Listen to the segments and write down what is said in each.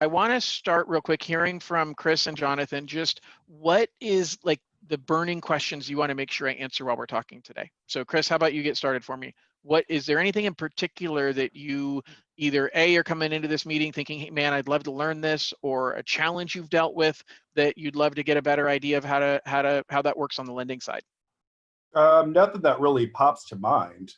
I want to start real quick hearing from Chris and Jonathan, just what is like the burning questions you want to make sure I answer while we're talking today. So Chris, how about you get started for me? What is there anything in particular that you either A, are coming into this meeting thinking, hey, man, I'd love to learn this, or a challenge you've dealt with that you'd love to get a better idea of how that works on the lending side? Nothing that really pops to mind.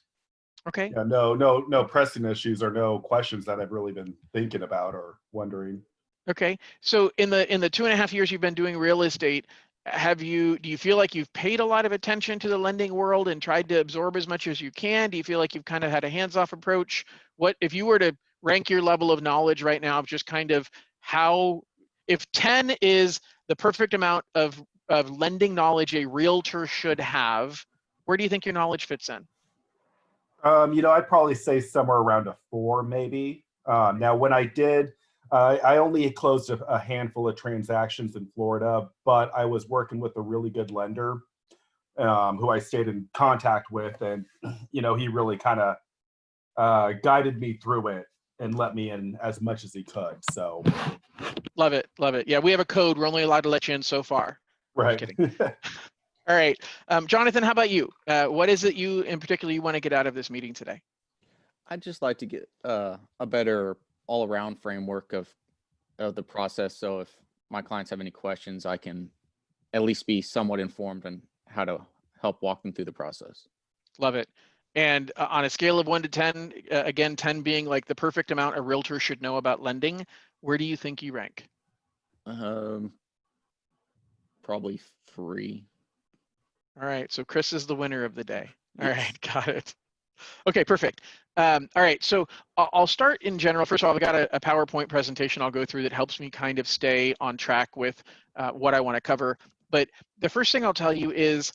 Okay. Yeah, no pressing issues or no questions that I've really been thinking about or wondering. Okay. So in the 2.5 years you've been doing real estate, do you feel like you've paid a lot of attention to the lending world and tried to absorb as much as you can? Do you feel like you've kind of had a hands-off approach? What if you were to rank your level of knowledge right now of just kind of how, if 10 is the perfect amount of lending knowledge a realtor should have, where do you think your knowledge fits in? I'd probably say somewhere around a 4, maybe. Now, when I did, I only closed a handful of transactions in Florida, but I was working with a really good lender who I stayed in contact with, and he really kind of guided me through it and let me in as much as he could. So, Love it, love it. Yeah, we have a code. We're only allowed to let you in so far. right. Just kidding. All right, Jonathan, how about you? What is it you in particular you want to get out of this meeting today? I'd just like to get a better all-around framework of the process. So if my clients have any questions, I can at least be somewhat informed on how to help walk them through the process. Love it. And on a scale of 1 to 10, again, 10 being like the perfect amount a realtor should know about lending, where do you think you rank? Probably 3. All right, so Chris is the winner of the day. All right, got it. Okay, perfect. All right, so I'll start in general. First of all, I've got a PowerPoint presentation I'll go through that helps me kind of stay on track with what I want to cover. But the first thing I'll tell you is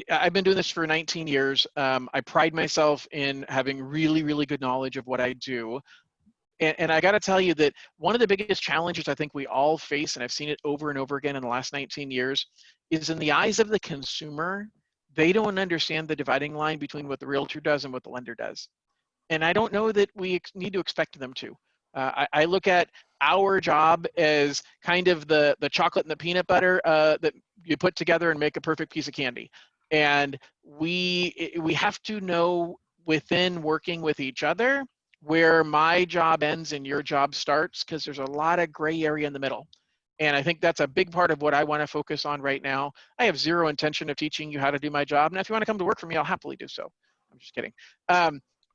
I've been doing this for 19 years. I pride myself in having really, really good knowledge of what I do. And I got to tell you that one of the biggest challenges I think we all face, and I've seen it over and over again in the last 19 years, is in the eyes of the consumer, they don't understand the dividing line between what the realtor does and what the lender does. And I don't know that we need to expect them to. I look at our job as kind of the chocolate and the peanut butter that you put together and make a perfect piece of candy. And we have to know within working with each other where my job ends and your job starts, because there's a lot of gray area in the middle. And I think that's a big part of what I want to focus on right now. I have zero intention of teaching you how to do my job. And if you want to come to work for me, I'll happily do so. I'm just kidding.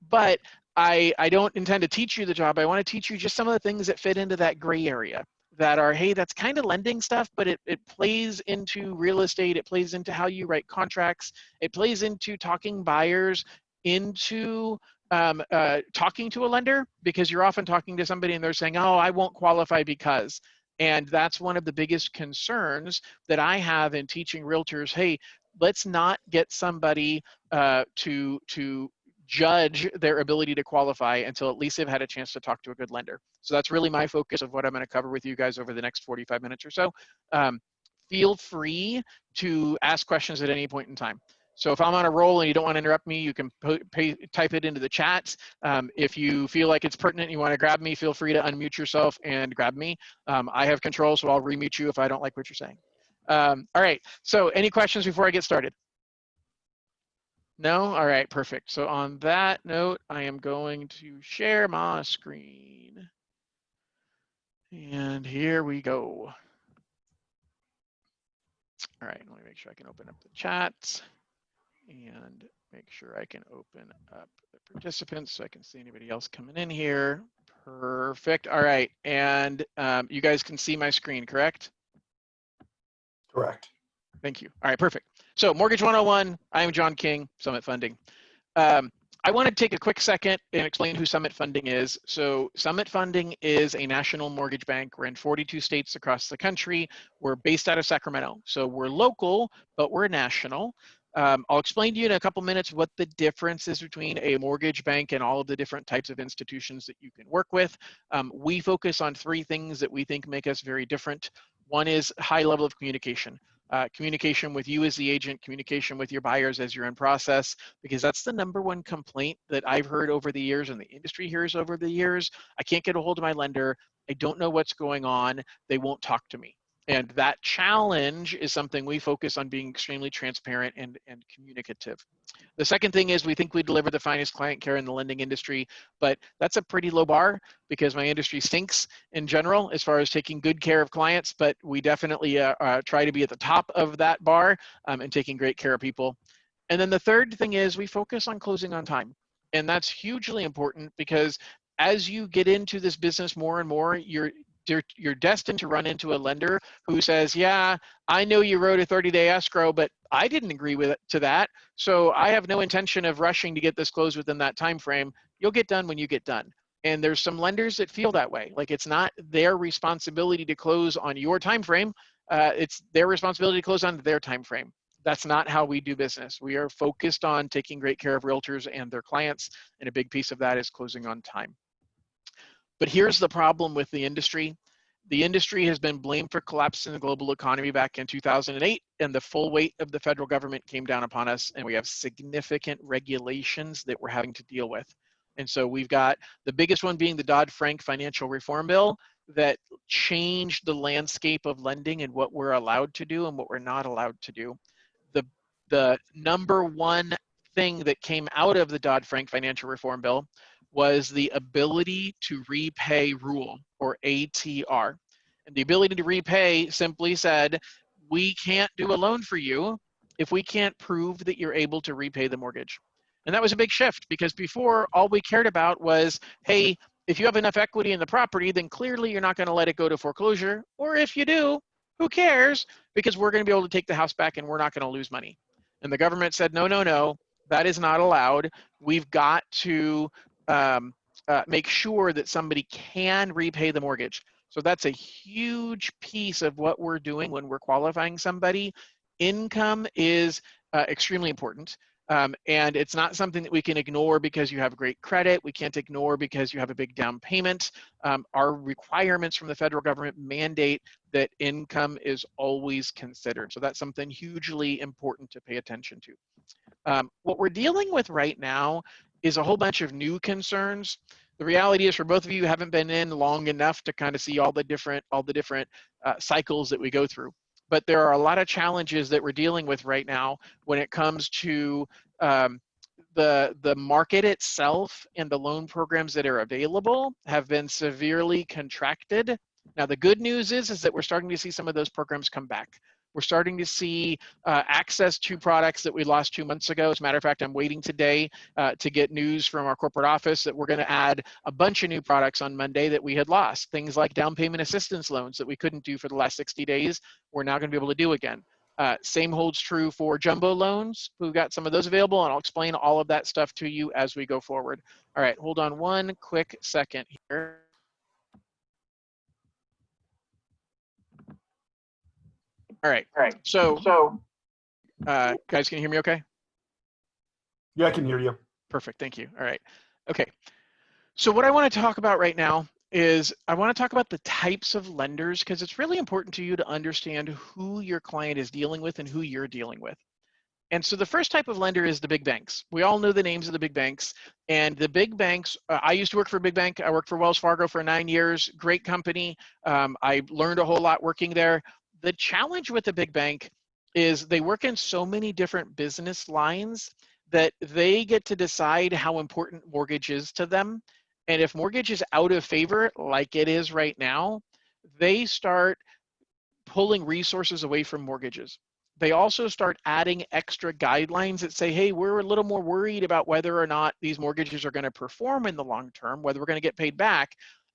But I don't intend to teach you the job. I want to teach you just some of the things that fit into that gray area that are, hey, that's kind of lending stuff, but it plays into real estate. It plays into how you write contracts. It plays into talking buyers into talking to a lender, because you're often talking to somebody and they're saying, oh, I won't qualify because. And that's one of the biggest concerns that I have in teaching realtors. Hey, let's not get somebody to judge their ability to qualify until at least they've had a chance to talk to a good lender. So that's really my focus of what I'm going to cover with you guys over the next 45 minutes or so. Feel free to ask questions at any point in time. So if I'm on a roll and you don't want to interrupt me, you can type it into the chat. If you feel like it's pertinent and you want to grab me, feel free to unmute yourself and grab me. I have control, so I'll remute you if I don't like what you're saying. All right, so any questions before I get started? No? All right, perfect. So on that note, I am going to share my screen. And here we go. All right, let me make sure I can open up the chat and make sure I can open up the participants so I can see anybody else coming in here. Perfect. All right, and you guys can see my screen, correct? Correct. Thank you. All right, perfect. So Mortgage 101, I am John King, Summit Funding. I want to take a quick second and explain who Summit Funding is. So Summit Funding is a national mortgage bank. We're in 42 states across the country. We're based out of Sacramento. So we're local, but we're national. I'll explain to you in a couple minutes what the difference is between a mortgage bank and all of the different types of institutions that you can work with. We focus on 3 things that we think make us very different. One is high level of communication. Communication with you as the agent, communication with your buyers as you're in process, because that's the #1 complaint that I've heard over the years and the industry hears over the years. I can't get a hold of my lender. I don't know what's going on. They won't talk to me. And that challenge is something we focus on being extremely transparent and communicative. The second thing is we think we deliver the finest client care in the lending industry, but that's a pretty low bar because my industry stinks in general as far as taking good care of clients, but we definitely try to be at the top of that bar and taking great care of people. And then the third thing is we focus on closing on time. And that's hugely important because as you get into this business more and more, you're destined to run into a lender who says, yeah, I know you wrote a 30-day escrow, but I didn't agree with it to that. So I have no intention of rushing to get this closed within that time frame. You'll get done when you get done. And there's some lenders that feel that way. Like it's not their responsibility to close on your time frame. It's their responsibility to close on their time frame. That's not how we do business. We are focused on taking great care of realtors and their clients, and a big piece of that is closing on time. But here's the problem with the industry. The industry has been blamed for collapse in the global economy back in 2008, and the full weight of the federal government came down upon us, and we have significant regulations that we're having to deal with. And so we've got the biggest one being the Dodd-Frank Financial Reform Bill that changed the landscape of lending and what we're allowed to do and what we're not allowed to do. The number one thing that came out of the Dodd-Frank Financial Reform Bill was the ability to repay rule, or ATR. And the ability to repay simply said, we can't do a loan for you if we can't prove that you're able to repay the mortgage. And that was a big shift because before all we cared about was, hey, if you have enough equity in the property, then clearly you're not going to let it go to foreclosure. Or if you do, who cares? Because we're going to be able to take the house back and we're not going to lose money. And the government said, no, no, no, that is not allowed. We've got to make sure that somebody can repay the mortgage. So that's a huge piece of what we're doing when we're qualifying somebody. Income is extremely important. And it's not something that we can ignore because you have great credit. We can't ignore because you have a big down payment. Our requirements from the federal government mandate that income is always considered. So that's something hugely important to pay attention to. What we're dealing with right now is a whole bunch of new concerns. The reality is, for both of you, haven't been in long enough to kind of see all the different cycles that we go through. But there are a lot of challenges that we're dealing with right now when it comes to the market itself, and the loan programs that are available have been severely contracted. Now, the good news is that we're starting to see some of those programs come back. We're starting to see access to products that we lost 2 months ago. As a matter of fact, I'm waiting today to get news from our corporate office that we're going to add a bunch of new products on Monday that we had lost. Things like down payment assistance loans that we couldn't do for the last 60 days, we're now going to be able to do again. Same holds true for jumbo loans. We've got some of those available, and I'll explain all of that stuff to you as we go forward. All right, hold on one quick second here. All right, so guys, can you hear me okay? Yeah, I can hear you. Perfect, thank you. All right, okay. So what I want to talk about right now is I want to talk about the types of lenders, because it's really important to you to understand who your client is dealing with and who you're dealing with. And so the first type of lender is the big banks. We all know the names of the big banks. And the big banks, I used to work for a big bank. I worked for Wells Fargo for 9 years, great company. I learned a whole lot working there. The challenge with the big bank is they work in so many different business lines that they get to decide how important mortgage is to them. And if mortgage is out of favor, like it is right now, they start pulling resources away from mortgages. They also start adding extra guidelines that say, hey, we're a little more worried about whether or not these mortgages are going to perform in the long term, whether we're going to get paid back.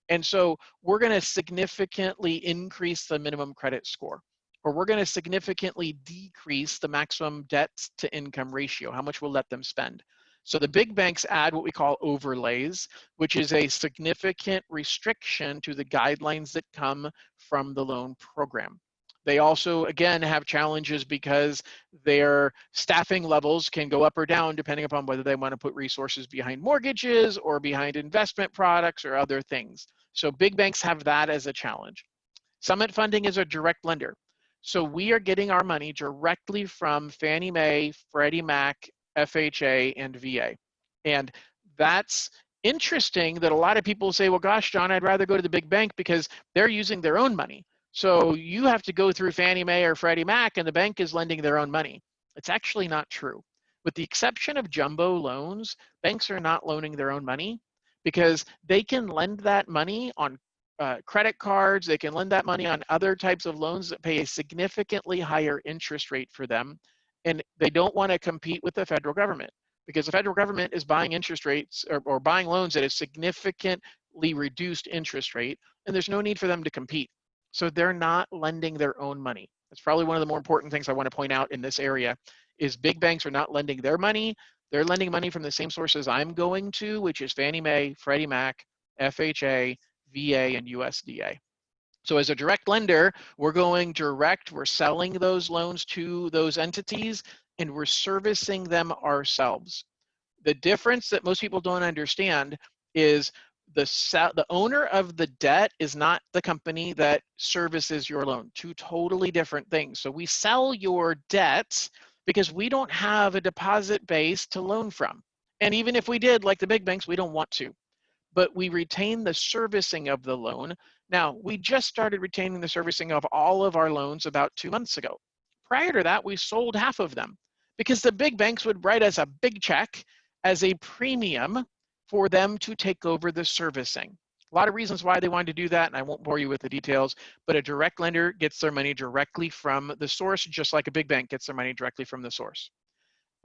And so we're going to significantly increase the minimum credit score, or we're going to significantly decrease the maximum debt to income ratio, how much we'll let them spend. So the big banks add what we call overlays, which is a significant restriction to the guidelines that come from the loan program. They also, again, have challenges because their staffing levels can go up or down depending upon whether they want to put resources behind mortgages or behind investment products or other things. So big banks have that as a challenge. Summit Funding is a direct lender. So we are getting our money directly from Fannie Mae, Freddie Mac, FHA, and VA. And that's interesting that a lot of people say, well, gosh, John, I'd rather go to the big bank because they're using their own money. So you have to go through Fannie Mae or Freddie Mac and the bank is lending their own money. It's actually not true. With the exception of jumbo loans, banks are not loaning their own money because they can lend that money on credit cards. They can lend that money on other types of loans that pay a significantly higher interest rate for them. And they don't want to compete with the federal government because the federal government is buying interest rates or buying loans at a significantly reduced interest rate, and there's no need for them to compete. So they're not lending their own money. That's probably one of the more important things I want to point out in this area is big banks are not lending their money. They're lending money from the same sources I'm going to, which is Fannie Mae, Freddie Mac, FHA, VA, and USDA. So as a direct lender, we're going direct, we're selling those loans to those entities, and we're servicing them ourselves. The difference that most people don't understand is the owner of the debt is not the company that services your loan. Two totally different things. So we sell your debt because we don't have a deposit base to loan from. And even if we did, like the big banks, we don't want to. But we retain the servicing of the loan. Now, we just started retaining the servicing of all of our loans about 2 months ago. Prior to that, we sold half of them because the big banks would write us a big check as a premium for them to take over the servicing. A lot of reasons why they wanted to do that, and I won't bore you with the details, but a direct lender gets their money directly from the source, just like a big bank gets their money directly from the source.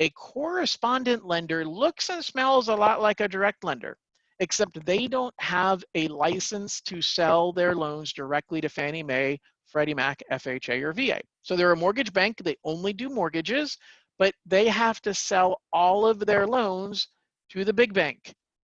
A correspondent lender looks and smells a lot like a direct lender, except they don't have a license to sell their loans directly to Fannie Mae, Freddie Mac, FHA, or VA. So they're a mortgage bank, they only do mortgages, but they have to sell all of their loans to the big bank.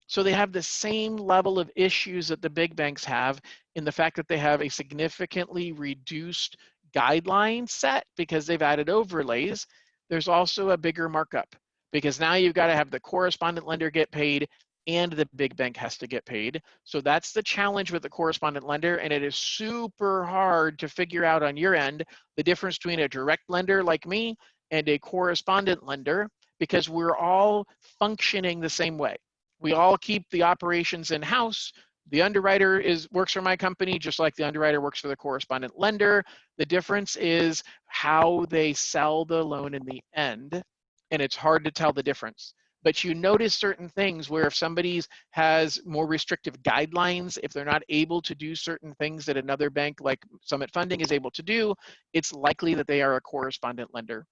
So they have the same level of issues that the big banks have in the fact that they have a significantly reduced guideline set because they've added overlays. There's also a bigger markup because now you've got to have the correspondent lender get paid and the big bank has to get paid. So that's the challenge with the correspondent lender, and it is super hard to figure out on your end the difference between a direct lender like me and a correspondent lender because we're all functioning the same way. We all keep the operations in-house. The underwriter works for my company just like the underwriter works for the correspondent lender. The difference is how they sell the loan in the end, and it's hard to tell the difference. But you notice certain things where if somebody has more restrictive guidelines, if they're not able to do certain things that another bank like Summit Funding is able to do, it's likely that they are a correspondent lender.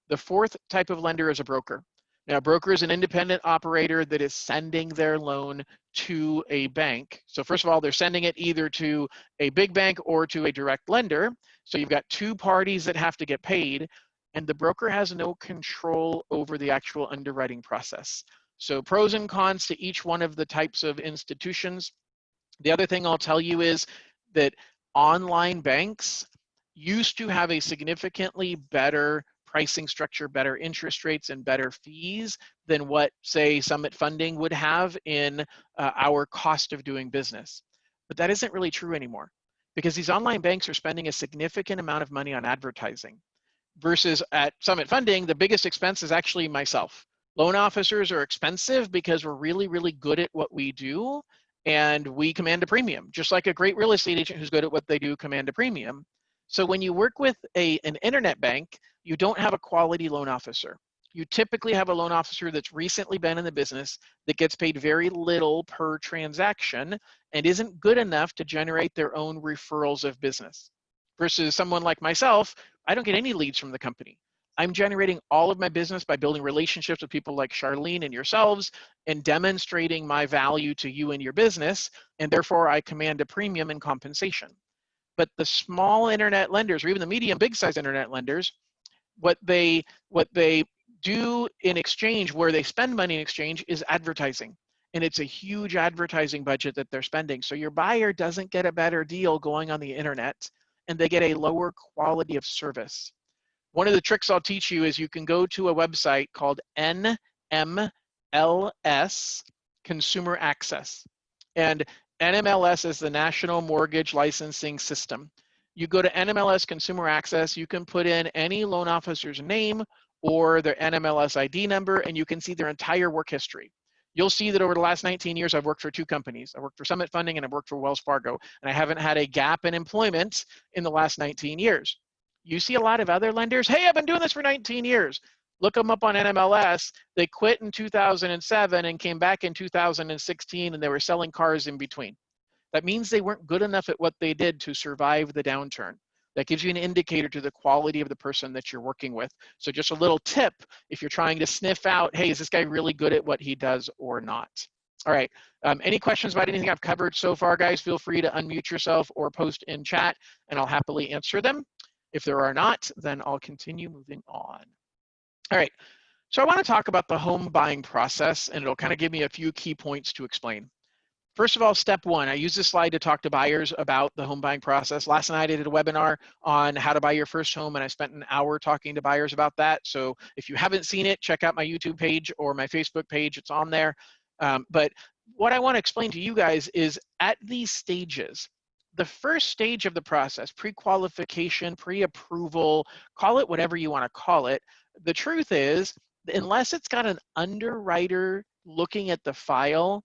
The fourth type of lender is a broker. Now, a broker is an independent operator that is sending their loan to a bank. So first of all, they're sending it either to a big bank or to a direct lender. So you've got two parties that have to get paid, and the broker has no control over the actual underwriting process. So pros and cons to each one of the types of institutions. The other thing I'll tell you is that online banks used to have a significantly better pricing structure, better interest rates, and better fees than what, say, Summit Funding would have in our cost of doing business. But that isn't really true anymore because these online banks are spending a significant amount of money on advertising versus at Summit Funding, the biggest expense is actually myself. Loan officers are expensive because we're really, really good at what we do and we command a premium, just like a great real estate agent who's good at what they do command a premium. So when you work with an internet bank, you don't have a quality loan officer. You typically have a loan officer that's recently been in the business that gets paid very little per transaction and isn't good enough to generate their own referrals of business. Versus someone like myself, I don't get any leads from the company. I'm generating all of my business by building relationships with people like Charlene and yourselves and demonstrating my value to you and your business, and therefore I command a premium in compensation. But the small internet lenders, or even the medium big size internet lenders, what they do in exchange, where they spend money in exchange, is advertising. And it's a huge advertising budget that they're spending. So your buyer doesn't get a better deal going on the internet, and they get a lower quality of service. One of the tricks I'll teach you is you can go to a website called NMLS Consumer Access. And NMLS is the National Mortgage Licensing System. You go to NMLS Consumer Access, you can put in any loan officer's name or their NMLS ID number, and you can see their entire work history. you'll see that over the last 19 years, I've worked for 2 companies. I worked for Summit Funding and I've worked for Wells Fargo, and I haven't had a gap in employment in the last 19 years. You see a lot of other lenders, hey, I've been doing this for 19 years. Look them up on NMLS. They quit in 2007 and came back in 2016, and they were selling cars in between. That means they weren't good enough at what they did to survive the downturn. That gives you an indicator to the quality of the person that you're working with. So just a little tip if you're trying to sniff out, hey, is this guy really good at what he does or not? All right, any questions about anything I've covered so far, guys? Feel free to unmute yourself or post in chat, and I'll happily answer them. If there are not, then I'll continue moving on. All right, so I want to talk about the home buying process, and it'll kind of give me a few key points to explain. First of all, step one, I use this slide to talk to buyers about the home buying process. Last night I did a webinar on how to buy your first home, and I spent an hour talking to buyers about that. So if you haven't seen it, check out my YouTube page or my Facebook page, it's on there. But what I want to explain to you guys is at these stages, the first stage of the process, pre-qualification, pre-approval, call it whatever you want to call it. The truth is, unless it's got an underwriter looking at the file,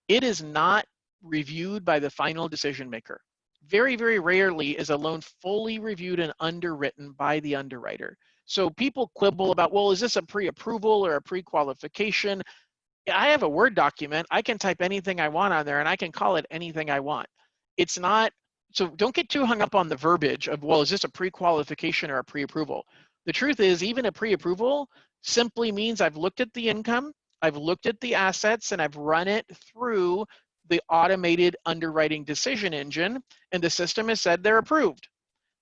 it is not reviewed by the final decision maker. Very, very rarely is a loan fully reviewed and underwritten by the underwriter. So people quibble about, well, is this a pre-approval or a pre-qualification? I have a Word document. I can type anything I want on there, and I can call it anything I want. It's not, so don't get too hung up on the verbiage of, well, is this a pre-qualification or a pre-approval? The truth is, even a pre-approval simply means I've looked at the income, I've looked at the assets, and I've run it through the automated underwriting decision engine, and the system has said they're approved.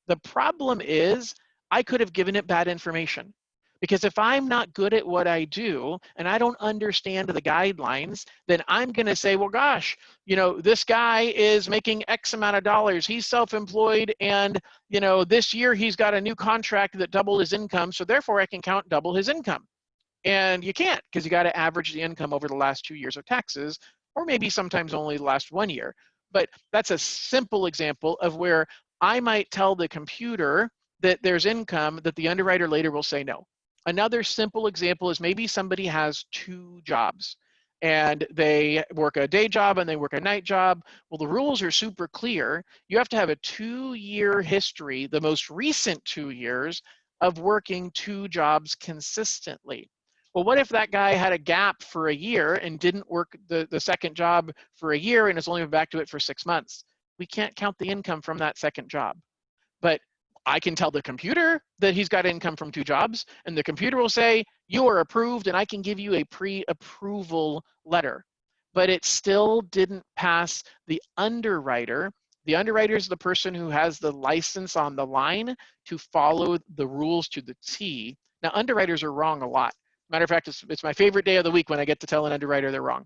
The problem is I could have given it bad information, because if I'm not good at what I do and I don't understand the guidelines, then I'm going to say, well, gosh, you know, this guy is making X amount of dollars. He's self-employed, and, you know, this year he's got a new contract that doubled his income, so therefore I can count double his income. And you can't, because you got to average the income over the last 2 years of taxes, or maybe sometimes only the last 1 year. But that's a simple example of where I might tell the computer that there's income that the underwriter later will say no. Another simple example is maybe somebody has 2 jobs and they work a day job and they work a night job. Well, the rules are super clear. You have to have a 2-year history, the most recent 2 years, of working 2 jobs consistently. Well, what if that guy had a gap for a year and didn't work the second job for a year and has only been back to it for 6 months? We can't count the income from that second job. But I can tell the computer that he's got income from 2 jobs, and the computer will say, you are approved, and I can give you a pre-approval letter. But it still didn't pass the underwriter. The underwriter is the person who has the license on the line to follow the rules to the T. Now, underwriters are wrong a lot. Matter of fact, it's my favorite day of the week when I get to tell an underwriter they're wrong.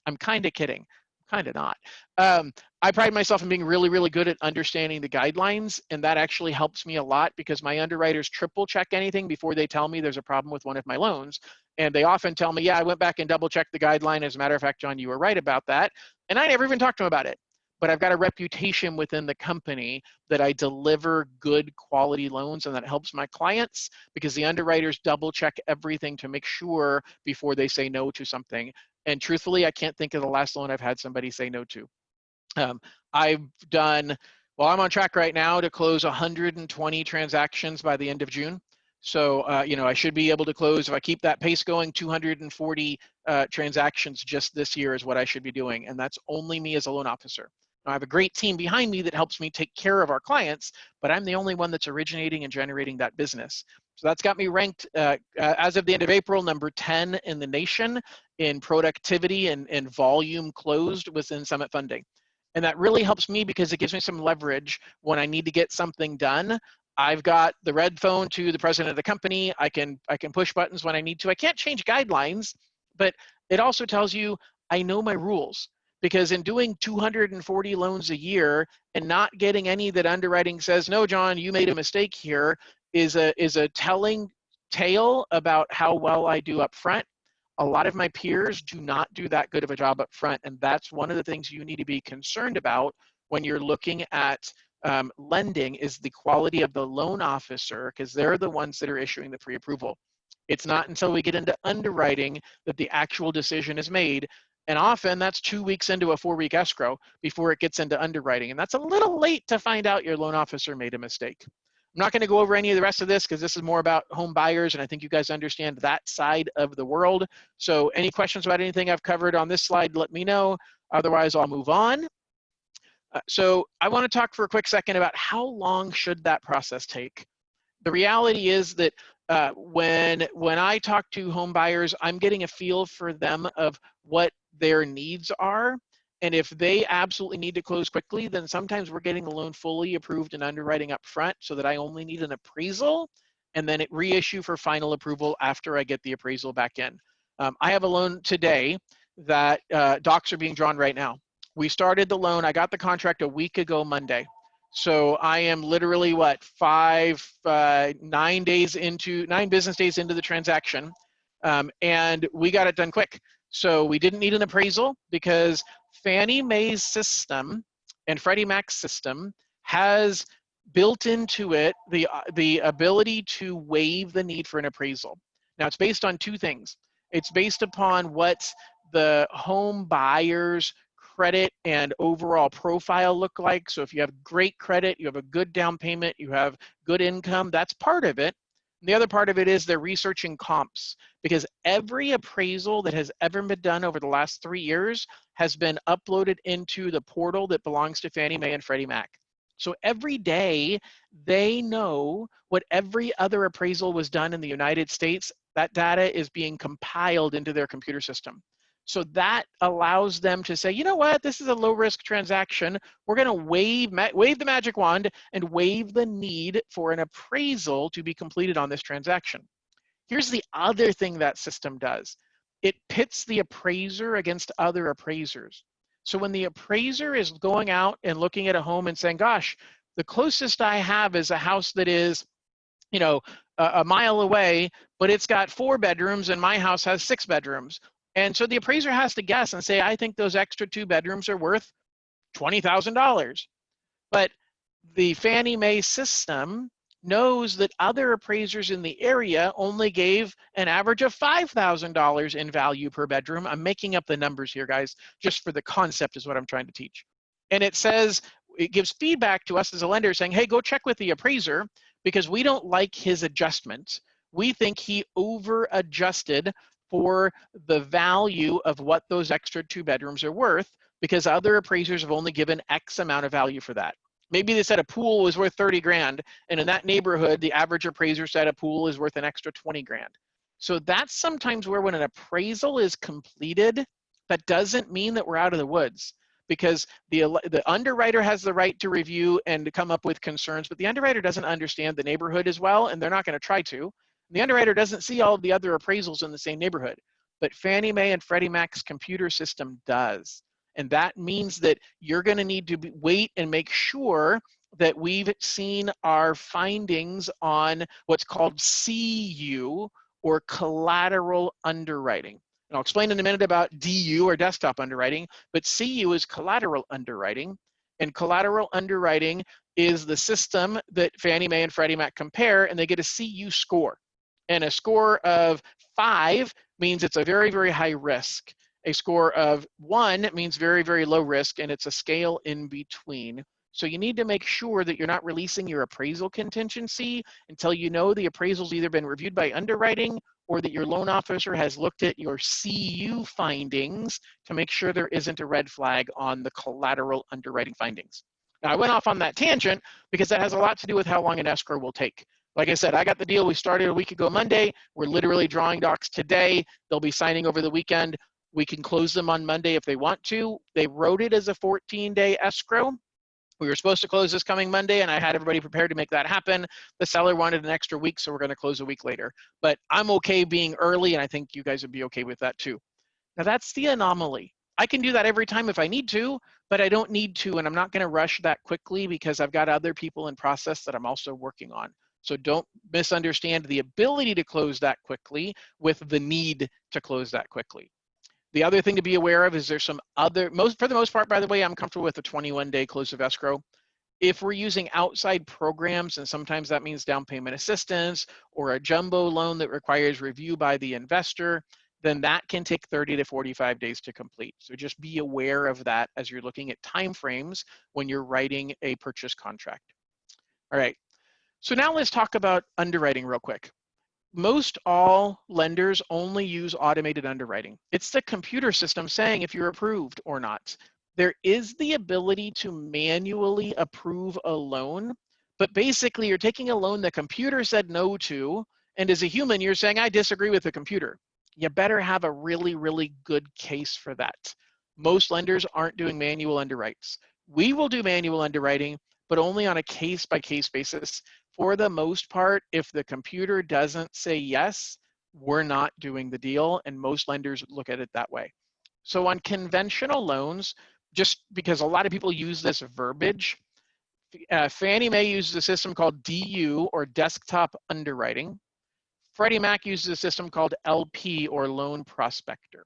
I'm kind of kidding, kind of not. I pride myself in being really, really good at understanding the guidelines, and that actually helps me a lot because my underwriters triple check anything before they tell me there's a problem with one of my loans. And they often tell me, yeah, I went back and double checked the guideline. As a matter of fact, John, you were right about that. And I never even talked to them about it. But I've got a reputation within the company that I deliver good quality loans, and that helps my clients because the underwriters double check everything to make sure before they say no to something. And truthfully, I can't think of the last loan I've had somebody say no to. I've done, well, I'm on track right now to close 120 transactions by the end of June. So, you know, I should be able to close, if I keep that pace going, 240 transactions just this year is what I should be doing. And that's only me as a loan officer. Now, I have a great team behind me that helps me take care of our clients, but I'm the only one that's originating and generating that business. So that's got me ranked, as of the end of April, number 10 in the nation in productivity and volume closed within Summit Funding. And that really helps me because it gives me some leverage when I need to get something done. I've got the red phone to the president of the company. I can push buttons when I need to. I can't change guidelines, but it also tells you I know my rules. Because in doing 240 loans a year and not getting any that underwriting says, no, John, you made a mistake here, is a telling tale about how well I do up front. A lot of my peers do not do that good of a job up front, and that's one of the things you need to be concerned about when you're looking at lending, is the quality of the loan officer, because they're the ones that are issuing the pre-approval. It's not until we get into underwriting that the actual decision is made. And often that's 2 weeks into a 4-week escrow before it gets into underwriting. And that's a little late to find out your loan officer made a mistake. I'm not going to go over any of the rest of this because this is more about home buyers, and I think you guys understand that side of the world. So any questions about anything I've covered on this slide, let me know. Otherwise, I'll move on. So I want to talk for a quick second about how long should that process take. The reality is that when I talk to home buyers, I'm getting a feel for them of what their needs are. And if they absolutely need to close quickly, then sometimes we're getting the loan fully approved and underwriting up front so that I only need an appraisal and then it reissue for final approval after I get the appraisal back in. I have a loan today that docs are being drawn right now. We started the loan, I got the contract a week ago Monday. So I am literally what, 9 business days into the transaction, and we got it done quick. So we didn't need an appraisal because Fannie Mae's system and Freddie Mac's system has built into it the ability to waive the need for an appraisal. Now it's based on 2 things. It's based upon what the home buyer's credit and overall profile look like. So if you have great credit, you have a good down payment, you have good income, that's part of it. And the other part of it is they're researching comps, because every appraisal that has ever been done over the last 3 years has been uploaded into the portal that belongs to Fannie Mae and Freddie Mac. So every day they know what every other appraisal was done in the United States. That data is being compiled into their computer system. So that allows them to say, you know what, this is a low risk transaction. We're going to wave the magic wand and waive the need for an appraisal to be completed on this transaction. Here's the other thing that system does. It pits the appraiser against other appraisers. So when the appraiser is going out and looking at a home and saying, gosh, the closest I have is a house that is, you know, a mile away, but it's got 4 bedrooms and my house has 6 bedrooms. And so the appraiser has to guess and say, I think those extra 2 bedrooms are worth $20,000. But the Fannie Mae system knows that other appraisers in the area only gave an average of $5,000 in value per bedroom. I'm making up the numbers here, guys, just for the concept is what I'm trying to teach. And it says, it gives feedback to us as a lender saying, hey, go check with the appraiser because we don't like his adjustments. We think he over adjusted for the value of what those extra 2 bedrooms are worth because other appraisers have only given X amount of value for that. Maybe they said a pool was worth 30 grand, and in that neighborhood, the average appraiser said a pool is worth an extra 20 grand. So that's sometimes where when an appraisal is completed, that doesn't mean that we're out of the woods, because the underwriter has the right to review and to come up with concerns, but the underwriter doesn't understand the neighborhood as well, and they're not going to try to. The underwriter doesn't see all of the other appraisals in the same neighborhood, but Fannie Mae and Freddie Mac's computer system does. And that means that you're going to need to wait and make sure that we've seen our findings on what's called CU, or collateral underwriting. And I'll explain in a minute about DU, or desktop underwriting, but CU is collateral underwriting. And collateral underwriting is the system that Fannie Mae and Freddie Mac compare, and they get a CU score. And a score of 5 means it's a very, very high risk. A score of 1 means very, very low risk, and it's a scale in between. So you need to make sure that you're not releasing your appraisal contingency until you know the appraisal's either been reviewed by underwriting or that your loan officer has looked at your CU findings to make sure there isn't a red flag on the collateral underwriting findings. Now, I went off on that tangent because that has a lot to do with how long an escrow will take. Like I said, I got the deal. We started a week ago Monday. We're literally drawing docs today. They'll be signing over the weekend. We can close them on Monday if they want to. They wrote it as a 14-day escrow. We were supposed to close this coming Monday, and I had everybody prepared to make that happen. The seller wanted an extra week, so we're going to close a week later. But I'm okay being early, and I think you guys would be okay with that too. Now, that's the anomaly. I can do that every time if I need to, but I don't need to, and I'm not going to rush that quickly because I've got other people in process that I'm also working on. So don't misunderstand the ability to close that quickly with the need to close that quickly. The other thing to be aware of is there's some other, for the most part, by the way, I'm comfortable with a 21-day close of escrow. If we're using outside programs, and sometimes that means down payment assistance or a jumbo loan that requires review by the investor, then that can take 30 to 45 days to complete. So just be aware of that as you're looking at timeframes when you're writing a purchase contract. All right, so now let's talk about underwriting real quick. Most all lenders only use automated underwriting. It's the computer system saying if you're approved or not. There is the ability to manually approve a loan, but basically you're taking a loan the computer said no to, and as a human, you're saying, I disagree with the computer. You better have a really, really good case for that. Most lenders aren't doing manual underwrites. We will do manual underwriting, but only on a case-by-case basis. For the most part, if the computer doesn't say yes, we're not doing the deal, and most lenders look at it that way. So on conventional loans, just because a lot of people use this verbiage, Fannie Mae uses a system called DU, or desktop underwriting. Freddie Mac uses a system called LP, or loan prospector.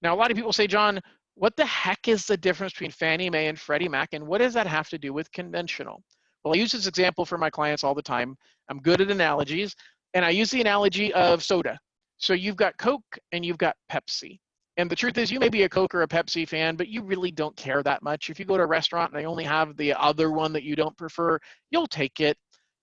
Now, a lot of people say, John, what the heck is the difference between Fannie Mae and Freddie Mac, and what does that have to do with conventional? Well, I use this example for my clients all the time. I'm good at analogies, and I use the analogy of soda. So you've got Coke and you've got Pepsi. And the truth is, you may be a Coke or a Pepsi fan, but you really don't care that much. If you go to a restaurant and they only have the other one that you don't prefer, you'll take it.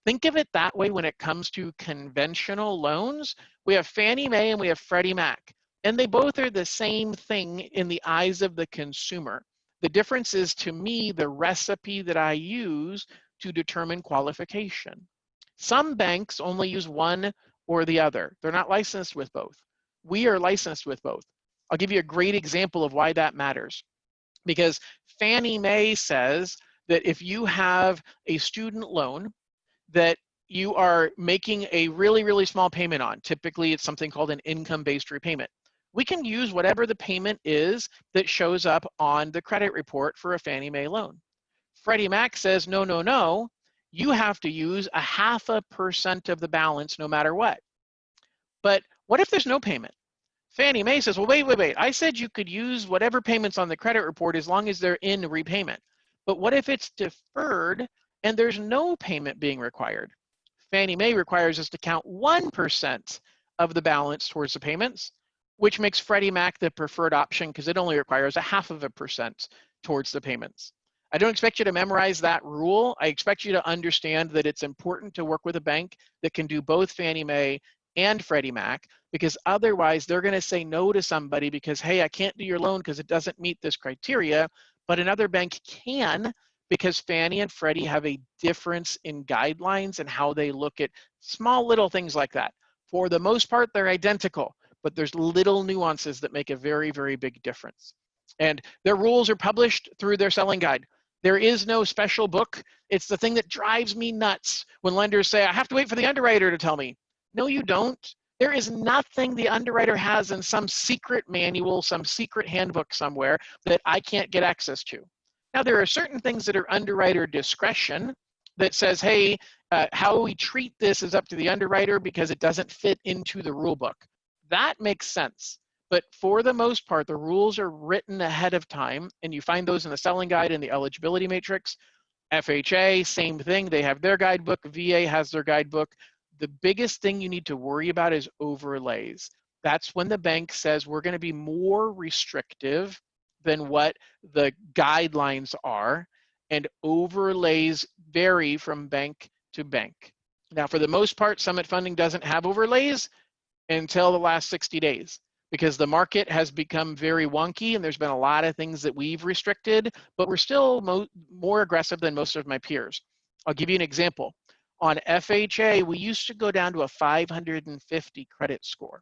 Think of it that way when it comes to conventional loans. We have Fannie Mae and we have Freddie Mac, and they both are the same thing in the eyes of the consumer. The difference is, to me, the recipe that I use to determine qualification. Some banks only use one or the other. They're not licensed with both. We are licensed with both. I'll give you a great example of why that matters. Because Fannie Mae says that if you have a student loan that you are making a really, really small payment on, typically it's something called an income-based repayment, we can use whatever the payment is that shows up on the credit report for a Fannie Mae loan. Freddie Mac says, no, no, no, you have to use 0.5% of the balance no matter what. But what if there's no payment? Fannie Mae says, well, wait. I said you could use whatever payments on the credit report as long as they're in repayment. But what if it's deferred and there's no payment being required? Fannie Mae requires us to count 1% of the balance towards the payments, which makes Freddie Mac the preferred option because it only requires 0.5% towards the payments. I don't expect you to memorize that rule. I expect you to understand that it's important to work with a bank that can do both Fannie Mae and Freddie Mac, because otherwise they're going to say no to somebody because, hey, I can't do your loan because it doesn't meet this criteria, but another bank can, because Fannie and Freddie have a difference in guidelines and how they look at small little things like that. For the most part, they're identical, but there's little nuances that make a very, very big difference. And their rules are published through their selling guide. There is no special book. It's the thing that drives me nuts when lenders say, I have to wait for the underwriter to tell me. No, you don't. There is nothing the underwriter has in some secret manual, some secret handbook somewhere that I can't get access to. Now, there are certain things that are underwriter discretion that says, hey, how we treat this is up to the underwriter because it doesn't fit into the rule book. That makes sense. But for the most part, the rules are written ahead of time, and you find those in the selling guide and the eligibility matrix. FHA, same thing. They have their guidebook. VA has their guidebook. The biggest thing you need to worry about is overlays. That's when the bank says we're going to be more restrictive than what the guidelines are, and overlays vary from bank to bank. Now, for the most part, Summit Funding doesn't have overlays until the last 60 days because the market has become very wonky and there's been a lot of things that we've restricted, but we're still more aggressive than most of my peers. I'll give you an example. On FHA, we used to go down to a 550 credit score.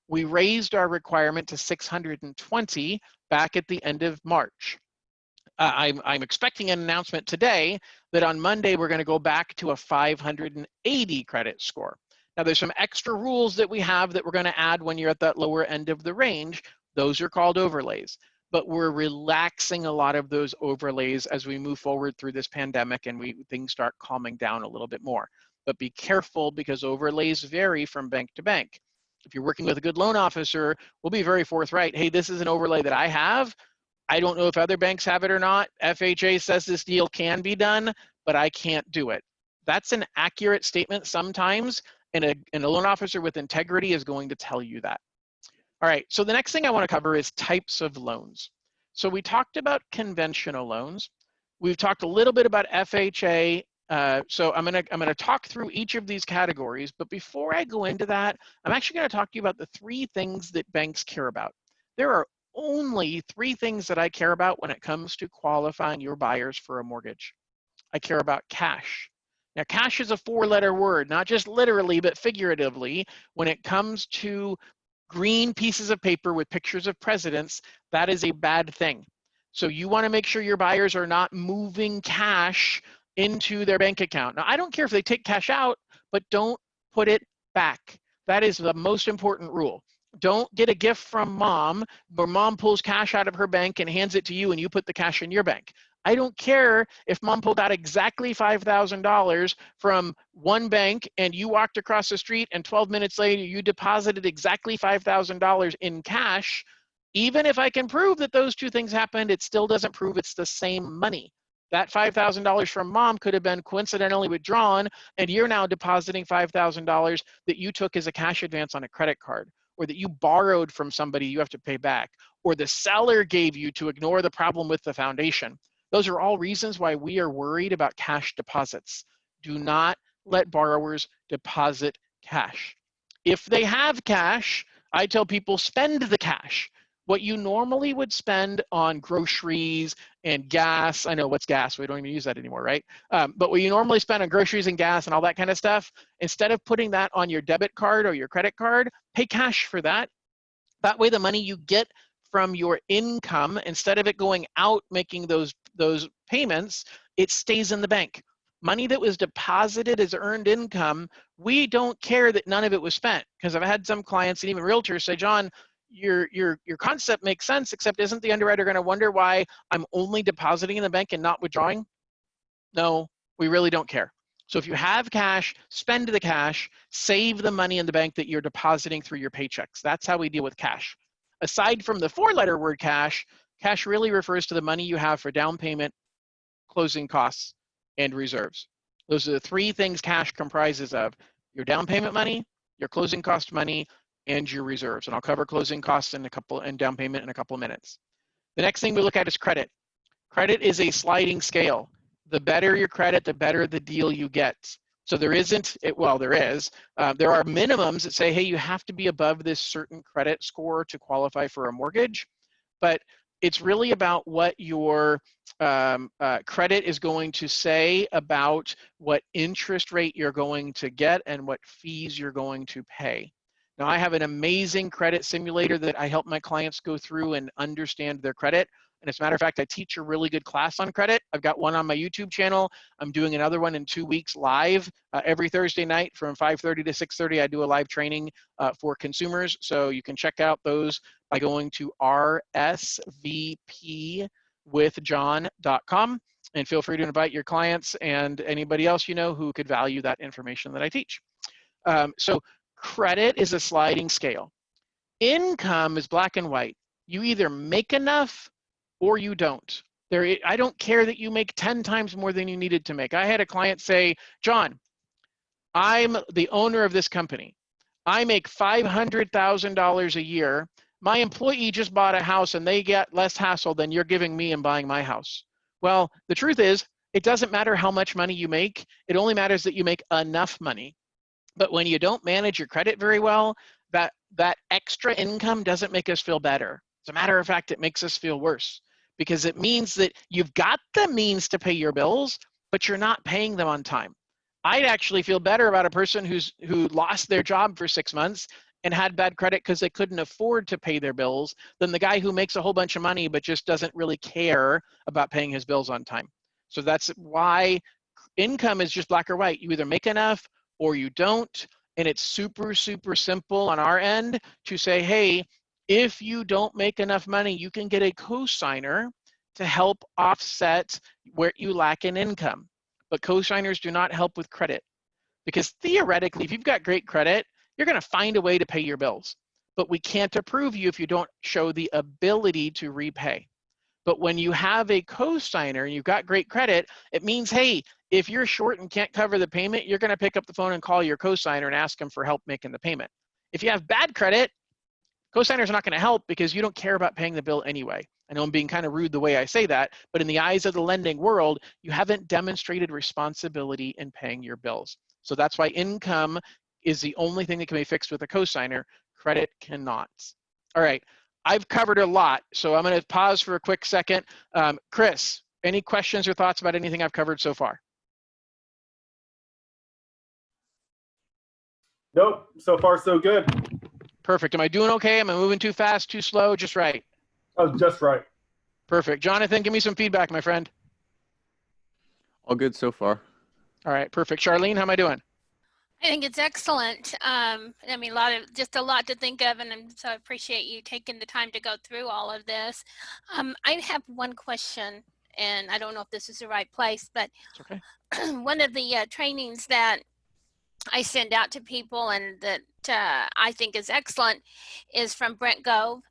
We raised our requirement to 620 back at the end of March. I'm expecting an announcement today that on Monday, we're going to go back to a 580 credit score. Now, there's some extra rules that we have that we're going to add when you're at that lower end of the range. Those are called overlays. But we're relaxing a lot of those overlays as we move forward through this pandemic and things start calming down a little bit more. But be careful because overlays vary from bank to bank. If you're working with a good loan officer, we'll be very forthright. Hey, this is an overlay that I have. I don't know if other banks have it or not. FHA says this deal can be done, but I can't do it. That's an accurate statement sometimes, and a loan officer with integrity is going to tell you that. All right, so the next thing I want to cover is types of loans. So we talked about conventional loans. We've talked a little bit about FHA. So I'm gonna talk through each of these categories, but before I go into that, I'm actually gonna talk to you about the 3 things that banks care about. There are only 3 things that I care about when it comes to qualifying your buyers for a mortgage. I care about cash. Now, cash is a 4-letter word, not just literally, but figuratively. When it comes to green pieces of paper with pictures of presidents, that is a bad thing. So you want to make sure your buyers are not moving cash into their bank account. Now, I don't care if they take cash out, but don't put it back. That is the most important rule. Don't get a gift from mom, where mom pulls cash out of her bank and hands it to you and you put the cash in your bank. I don't care if mom pulled out exactly $5,000 from one bank and you walked across the street and 12 minutes later you deposited exactly $5,000 in cash. Even if I can prove that those 2 things happened, it still doesn't prove it's the same money. That $5,000 from mom could have been coincidentally withdrawn, and you're now depositing $5,000 that you took as a cash advance on a credit card, or that you borrowed from somebody you have to pay back, or the seller gave you to ignore the problem with the foundation. Those are all reasons why we are worried about cash deposits. Do not let borrowers deposit cash. If they have cash, I tell people spend the cash. What you normally would spend on groceries and gas, I know what's gas, we don't even use that anymore, right? But what you normally spend on groceries and gas and all that kind of stuff, instead of putting that on your debit card or your credit card, pay cash for that. That way the money you get from your income, instead of it going out making those payments, it stays in the bank. Money that was deposited as earned income, we don't care that none of it was spent, because I've had some clients and even realtors say, John, your concept makes sense, except isn't the underwriter going to wonder why I'm only depositing in the bank and not withdrawing? No, we really don't care. So if you have cash, spend the cash, save the money in the bank that you're depositing through your paychecks. That's how we deal with cash. Aside from the 4-letter word cash, cash really refers to the money you have for down payment, closing costs, and reserves. Those are the 3 things cash comprises of: your down payment money, your closing cost money, and your reserves. And I'll cover closing costs and down payment in a couple of minutes. The next thing we look at is credit. Credit is a sliding scale. The better your credit, the better the deal you get. So there isn't, well, there is. There are minimums that say, hey, you have to be above this certain credit score to qualify for a mortgage. But it's really about what your credit is going to say about what interest rate you're going to get and what fees you're going to pay. Now, I have an amazing credit simulator that I help my clients go through and understand their credit. And as a matter of fact, I teach a really good class on credit. I've got one on my YouTube channel. I'm doing another one in 2 weeks live every Thursday night from 5:30 to 6:30. I do a live training for consumers. So you can check out those by going to rsvpwithjohn.com. And feel free to invite your clients and anybody else you know who could value that information that I teach. So credit is a sliding scale. Income is black and white. You either make enough or you don't. I don't care that you make 10 times more than you needed to make. I had a client say, John, I'm the owner of this company. I make $500,000 a year. My employee just bought a house and they get less hassle than you're giving me in buying my house. Well, the truth is, it doesn't matter how much money you make. It only matters that you make enough money. But when you don't manage your credit very well, that extra income doesn't make us feel better. As a matter of fact, it makes us feel worse, because it means that you've got the means to pay your bills, but you're not paying them on time. I'd actually feel better about a person who lost their job for 6 months and had bad credit because they couldn't afford to pay their bills than the guy who makes a whole bunch of money but just doesn't really care about paying his bills on time. So that's why income is just black or white. You either make enough or you don't. And it's super, super simple on our end to say, hey, if you don't make enough money, you can get a cosigner to help offset where you lack in income. But cosigners do not help with credit, because theoretically, if you've got great credit, you're going to find a way to pay your bills. But we can't approve you if you don't show the ability to repay. But when you have a cosigner and you've got great credit, it means, hey, If you're short and can't cover the payment, you're going to pick up the phone and call your cosigner and ask them for help making the payment. If you have bad credit, cosigners are not going to help because you don't care about paying the bill anyway. I know I'm being kind of rude the way I say that, but in the eyes of the lending world, you haven't demonstrated responsibility in paying your bills. So that's why income is the only thing that can be fixed with a cosigner. Credit cannot. All right, I've covered a lot, so I'm going to pause for a quick second. Chris, any questions or thoughts about anything I've covered so far? Nope. So far, so good. Perfect. Am I doing okay? Am I moving too fast, too slow, just right? Oh, just right. Perfect. Jonathan, give me some feedback, my friend. All good so far. All right, perfect. Charlene, how am I doing? I think it's excellent. I mean, just a lot to think of, and so I appreciate you taking the time to go through all of this. I have one question, and I don't know if this is the right place, but It's okay. one of the trainings that I send out to people and that I think is excellent is from Brent Gove.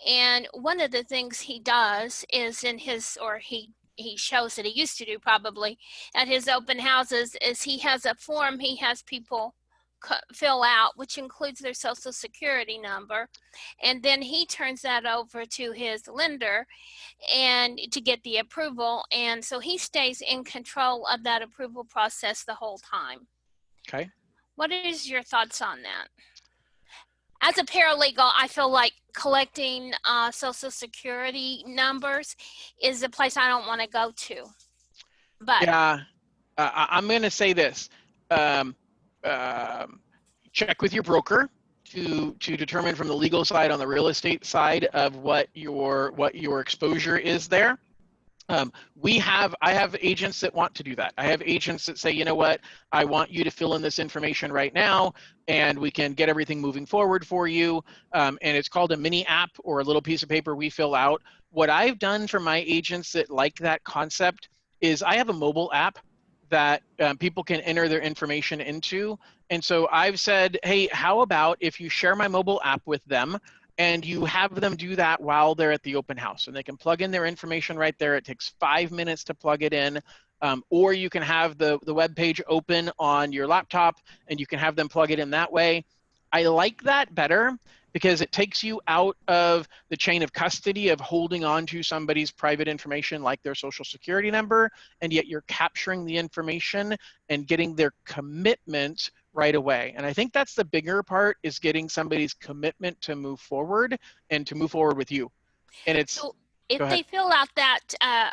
And one of the things he does is he shows that he used to do probably at his open houses is he has a form he has people fill out, which includes their social security number. And then he turns that over to his lender and to get the approval. And so he stays in control of that approval process the whole time. Okay. What is your thoughts on that? As a paralegal, I feel like collecting social security numbers is a place I don't want to go to. But yeah, I'm going to say this. Check with your broker to determine from the legal side on the real estate side of what your exposure is there. I have agents that want to do that. I have agents that say, you know what, I want you to fill in this information right now and we can get everything moving forward for you. And it's called a mini app or a little piece of paper we fill out. What I've done for my agents that like that concept is I have a mobile app that people can enter their information into. And so I've said, hey, how about if you share my mobile app with them and you have them do that while they're at the open house, and they can plug in their information right there. It takes 5 minutes to plug it in, or you can have the web page open on your laptop and you can have them plug it in that way. I like that better because it takes you out of the chain of custody of holding on to somebody's private information like their social security number, and yet you're capturing the information and getting their commitment right away. And I think that's the bigger part, is getting somebody's commitment to move forward and to move forward with you. And it's, so if go ahead. they fill out that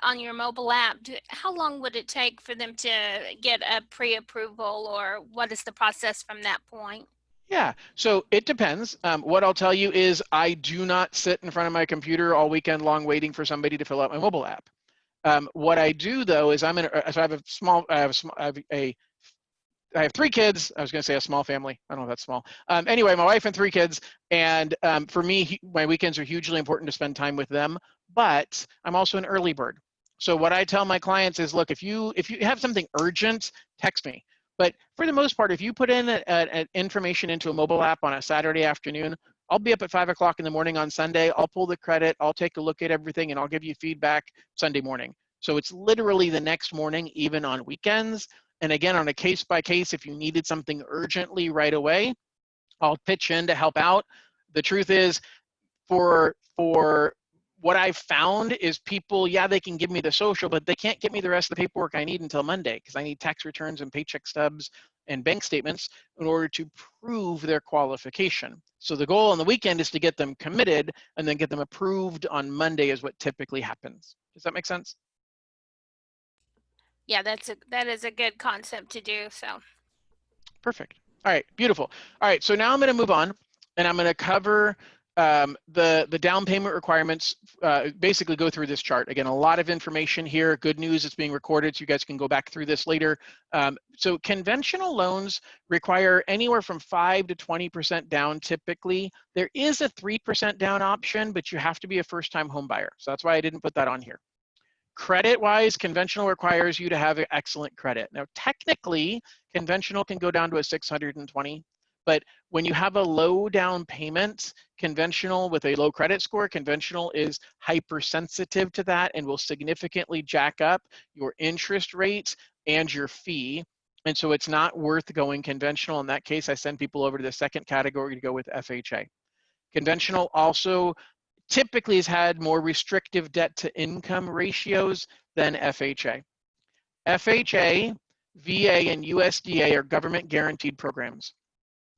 on your mobile app, how long would it take for them to get a pre-approval, or what is the process from that point? Yeah, so it depends. What I'll tell you is I do not sit in front of my computer all weekend long waiting for somebody to fill out my mobile app. What I do though is so I have 3 kids. I was going to say a small family. I don't know if that's small. Anyway, my wife and 3 kids. And for me, my weekends are hugely important to spend time with them, but I'm also an early bird. So what I tell my clients is, look, if you have something urgent, text me. But for the most part, if you put in an information into a mobile app on a Saturday afternoon, I'll be up at 5 o'clock in the morning on Sunday. I'll pull the credit. I'll take a look at everything and I'll give you feedback Sunday morning. So it's literally the next morning, even on weekends. And again, on a case by case, if you needed something urgently right away, I'll pitch in to help out. The truth is, for what I've found is people, yeah, they can give me the social, but they can't get me the rest of the paperwork I need until Monday, because I need tax returns and paycheck stubs and bank statements in order to prove their qualification. So the goal on the weekend is to get them committed and then get them approved on Monday is what typically happens. Does that make sense? Yeah, that is a good concept to do. So Perfect. All right, beautiful. All right, so now I'm going to move on, and I'm going to cover the down payment requirements. Basically, go through this chart again. A lot of information here. Good news, it's being recorded, so you guys can go back through this later. So conventional loans require anywhere from 5 to 20% down. Typically, there is a 3% down option, but you have to be a first-time home buyer. So that's why I didn't put that on here. Credit-wise, conventional requires you to have excellent credit. Now, technically, conventional can go down to a 620, but when you have a low down payment, conventional with a low credit score, conventional is hypersensitive to that and will significantly jack up your interest rate and your fee. And so it's not worth going conventional. In that case, I send people over to the second category to go with FHA. Conventional also typically has had more restrictive debt to income ratios than FHA. FHA, VA, and USDA are government guaranteed programs.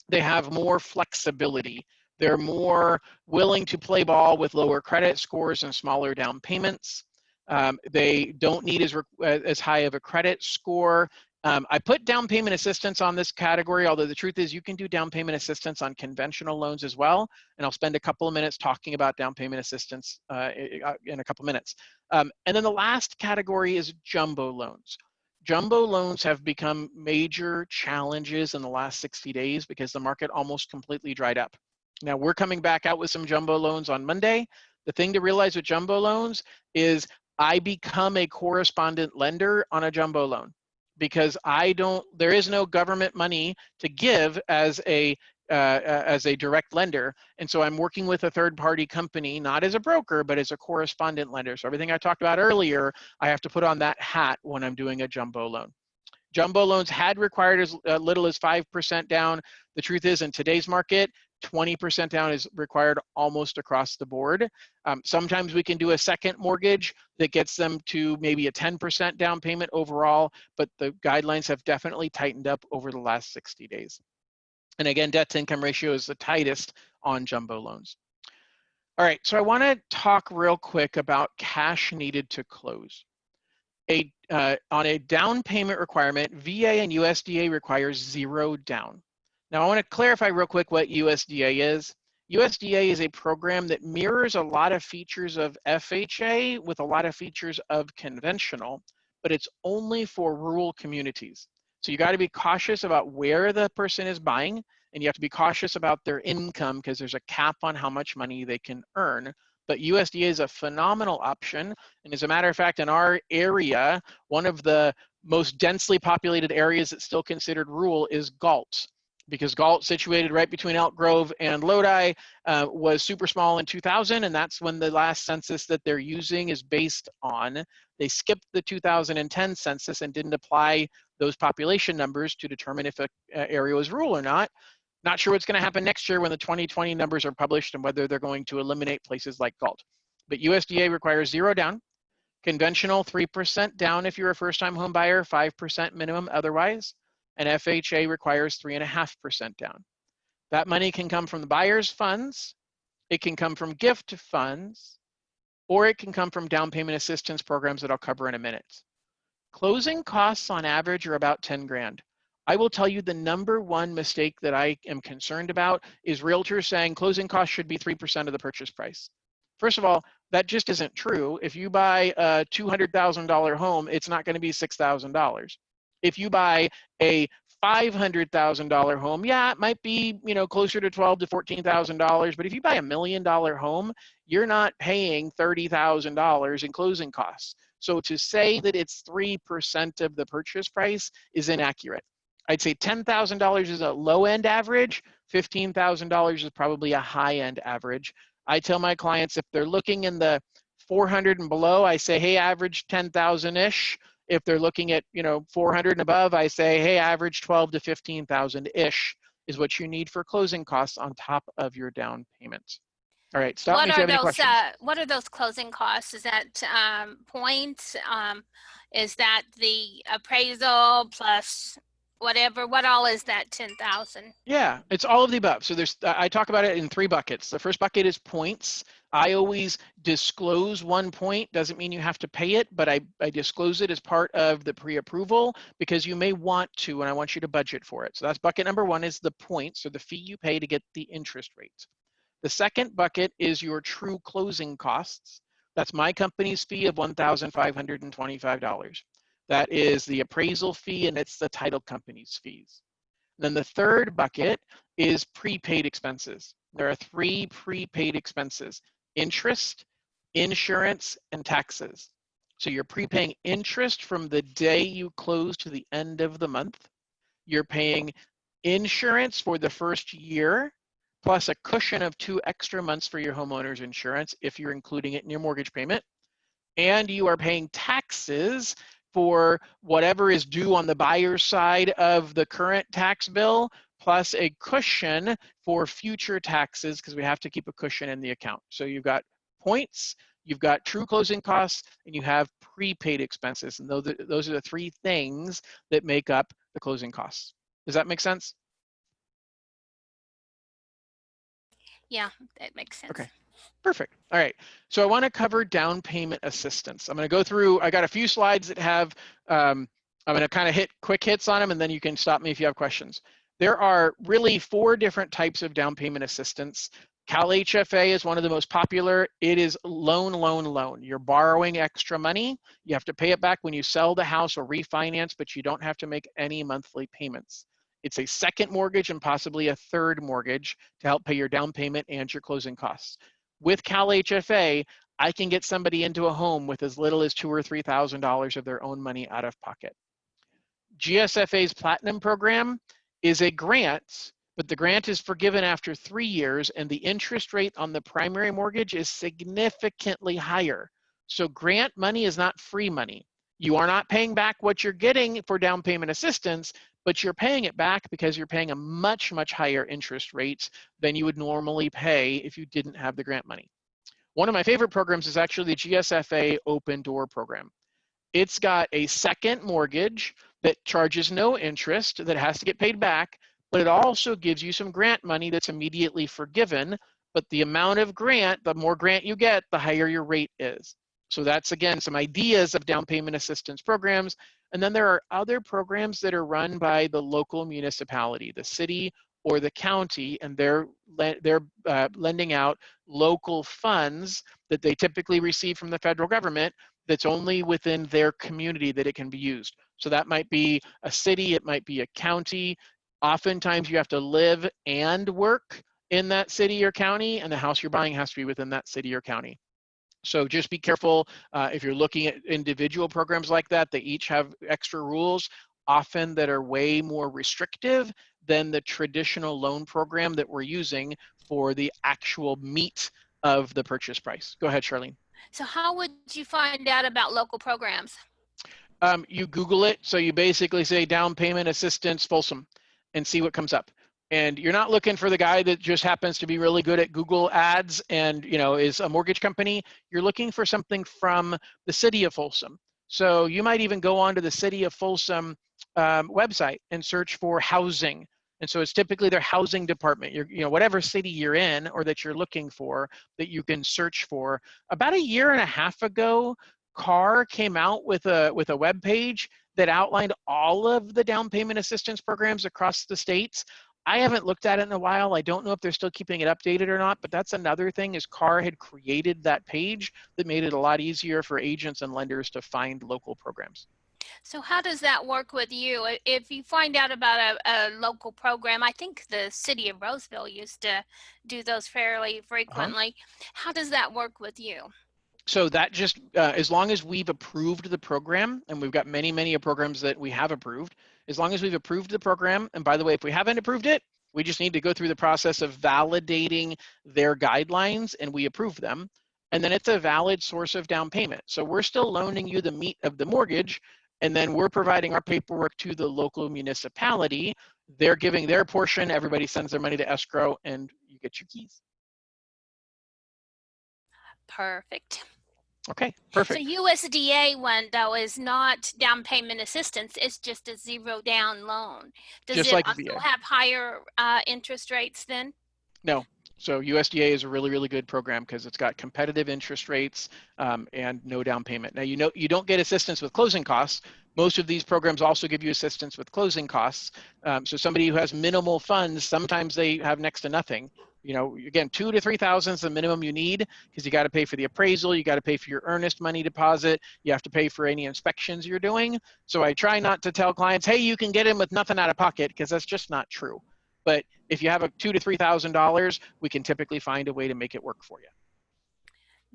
They have more flexibility. They're more willing to play ball with lower credit scores and smaller down payments. They don't need as high of a credit score. I put down payment assistance on this category, although the truth is you can do down payment assistance on conventional loans as well. And I'll spend a couple of minutes talking about down payment assistance in a couple of minutes. And then the last category is jumbo loans. Jumbo loans have become major challenges in the last 60 days because the market almost completely dried up. Now we're coming back out with some jumbo loans on Monday. The thing to realize with jumbo loans is I become a correspondent lender on a jumbo loan because there is no government money to give as a direct lender. And so I'm working with a third-party company, not as a broker, but as a correspondent lender. So everything I talked about earlier, I have to put on that hat when I'm doing a jumbo loan. Jumbo loans had required as little as 5% down. The truth is, in today's market, 20% down is required almost across the board. Sometimes we can do a second mortgage that gets them to maybe a 10% down payment overall, but the guidelines have definitely tightened up over the last 60 days. And again, debt to income ratio is the tightest on jumbo loans. All right, so I want to talk real quick about cash needed to close. On a down payment requirement, VA and USDA requires 0 down. Now I want to clarify real quick what USDA is. USDA is a program that mirrors a lot of features of FHA with a lot of features of conventional, but it's only for rural communities. So you got to be cautious about where the person is buying, and you have to be cautious about their income because there's a cap on how much money they can earn. But USDA is a phenomenal option. And as a matter of fact, in our area, one of the most densely populated areas that's still considered rural is Galt, because Galt, situated right between Elk Grove and Lodi, was super small in 2000, and that's when the last census that they're using is based on. They skipped the 2010 census and didn't apply those population numbers to determine if an area was rural or not. Not sure what's going to happen next year when the 2020 numbers are published and whether they're going to eliminate places like Galt. But USDA requires 0 down. Conventional, 3% down if you're a first-time home buyer, 5% minimum otherwise. And FHA requires 3.5% down. That money can come from the buyer's funds, it can come from gift funds, or it can come from down payment assistance programs that I'll cover in a minute. Closing costs on average are about 10 grand. I will tell you the #1 mistake that I am concerned about is realtors saying closing costs should be 3% of the purchase price. First of all, that just isn't true. If you buy a $200,000 home, it's not going to be $6,000. If you buy a $500,000 home, yeah, it might be, closer to $12,000 to $14,000. But if you buy a $1 million home, you're not paying $30,000 in closing costs. So to say that it's 3% of the purchase price is inaccurate. I'd say $10,000 is a low-end average. $15,000 is probably a high-end average. I tell my clients if they're looking in the 400 and below, I say, hey, average 10,000-ish. If they're looking at 400 and above, I say, hey, average 12 to 15,000-ish is what you need for closing costs on top of your down payment. All right, stop me if you have any questions. What are those closing costs? Is that points? Is that the appraisal plus whatever? What all is that 10,000? Yeah, it's all of the above. So I talk about it in 3 buckets. The first bucket is points. I always disclose 1 point. Doesn't mean you have to pay it, but I disclose it as part of the pre-approval because you may want to, and I want you to budget for it. So that's bucket #1 is the points, or the fee you pay to get the interest rate. The second bucket is your true closing costs. That's my company's fee of $1,525. That is the appraisal fee, and it's the title company's fees. Then the third bucket is prepaid expenses. There are 3 prepaid expenses: interest, insurance, and taxes. So you're prepaying interest from the day you close to the end of the month. You're paying insurance for the first year, plus a cushion of 2 extra months for your homeowner's insurance if you're including it in your mortgage payment. And you are paying taxes for whatever is due on the buyer's side of the current tax bill, plus a cushion for future taxes, because we have to keep a cushion in the account. So you've got points, you've got true closing costs, and you have prepaid expenses. And those are the three things that make up the closing costs. Does that make sense? Yeah, that makes sense. Okay. Perfect. All right. So I want to cover down payment assistance. I'm going to go through, I got a few slides that have, I'm going to kind of hit quick hits on them, and then you can stop me if you have questions. There are really 4 different types of down payment assistance. Cal HFA is one of the most popular. It is loan. You're borrowing extra money. You have to pay it back when you sell the house or refinance, but you don't have to make any monthly payments. It's a second mortgage and possibly a third mortgage to help pay your down payment and your closing costs. With Cal HFA, I can get somebody into a home with as little as $2,000 or $3,000 of their own money out of pocket. GSFA's Platinum program is a grant, but the grant is forgiven after 3 years, and the interest rate on the primary mortgage is significantly higher. So grant money is not free money. You are not paying back what you're getting for down payment assistance, but you're paying it back because you're paying a much higher interest rate than you would normally pay if you didn't have the grant money. One of my favorite programs is actually the GSFA Open Door program. It's got a second mortgage that charges no interest, that has to get paid back, but it also gives you some grant money that's immediately forgiven. But the amount of grant, the more grant you get, the higher your rate is. So that's, again, some ideas of down payment assistance programs. And then there are other programs that are run by the local municipality, the city or the county, and they're lending out local funds that they typically receive from the federal government that's only within their community that it can be used. So that might be a city, it might be a county. Oftentimes you have to live and work in that city or county, and the house you're buying has to be within that city or county. So just be careful if you're looking at individual programs like that. They each have extra rules, often that are way more restrictive than the traditional loan program that we're using for the actual meat of the purchase price. Go ahead, Charlene. So how would you find out about local programs? You Google it. So you basically say down payment assistance Folsom and see what comes up. And you're not looking for the guy that just happens to be really good at Google ads and, you know, is a mortgage company. You're looking for something from the city of Folsom. So you might even go onto the city of Folsom website and search for housing. And so it's typically their housing department, whatever city you're in or that you're looking for, that you can search for. About a year and a half ago, CAR came out with a web page that outlined all of the down payment assistance programs across the states. I haven't looked at it in a while. I don't know if they're still keeping it updated or not, but that's another thing, is CAR had created that page that made it a lot easier for agents and lenders to find local programs. So how does that work with you? If you find out about a local program, I think the city of Roseville used to do those fairly frequently. How does that work with you? So that just, as long as we've approved the program, and we've got many programs that we have approved, as long as we've approved the program, and by the way, if we haven't approved it, we just need to go through the process of validating their guidelines, and we approve them, and then it's a valid source of down payment. So we're still loaning you the meat of the mortgage, and then we're providing our paperwork to the local municipality. They're giving their portion, everybody sends their money to escrow, and you get your keys. Perfect. Okay, perfect. So USDA one, though, is not down payment assistance. It's just a zero down loan. Does Just it like also VA. have higher interest rates then? No. So USDA is a really good program because it's got competitive interest rates and no down payment. Now, you don't get assistance with closing costs. Most of these programs also give you assistance with closing costs. So somebody who has minimal funds, sometimes they have next to nothing. Again, $2,000 to $3,000 is the minimum you need, because you got to pay for the appraisal, you got to pay for your earnest money deposit, you have to pay for any inspections you're doing. So I try not to tell clients, hey, you can get in with nothing out of pocket, because that's just not true. But if you have a $2,000 to $3,000, we can typically find a way to make it work for you.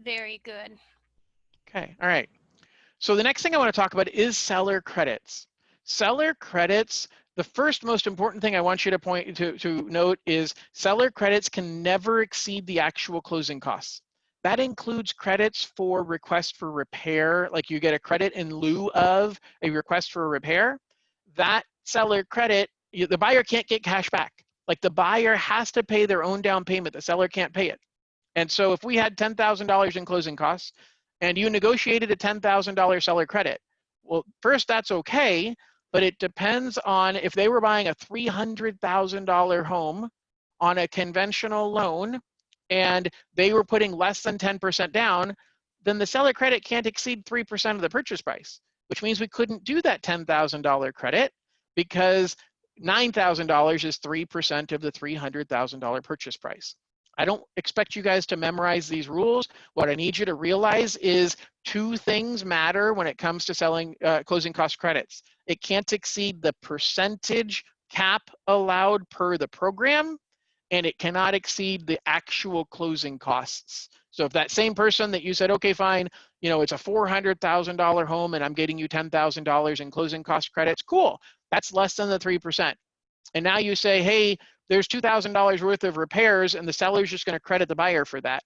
Very good. Okay, all right. So the next thing I want to talk about is seller credits. Seller credits, the first most important thing I want you to note is seller credits can never exceed the actual closing costs. that includes credits for request for repair, like you get a credit in lieu of a request for a repair. That seller credit, the buyer can't get cash back. Like the buyer has to pay their own down payment. The seller can't pay it. And so if we had $10,000 in closing costs and you negotiated a $10,000 seller credit, well, first that's okay, but it depends on if they were buying a $300,000 home on a conventional loan and they were putting less than 10% down, then the seller credit can't exceed 3% of the purchase price, which means we couldn't do that $10,000 credit because $9,000 is 3% of the $300,000 purchase price. I don't expect you guys to memorize these rules. What I need you to realize is two things matter when it comes to selling closing cost credits. It can't exceed the percentage cap allowed per the program, and it cannot exceed the actual closing costs. So if that same person that you said, okay, fine, you know, it's a $400,000 home and I'm getting you $10,000 in closing cost credits, cool. That's less than the 3%. And now you say, hey, there's $2,000 worth of repairs and the seller's just going to credit the buyer for that.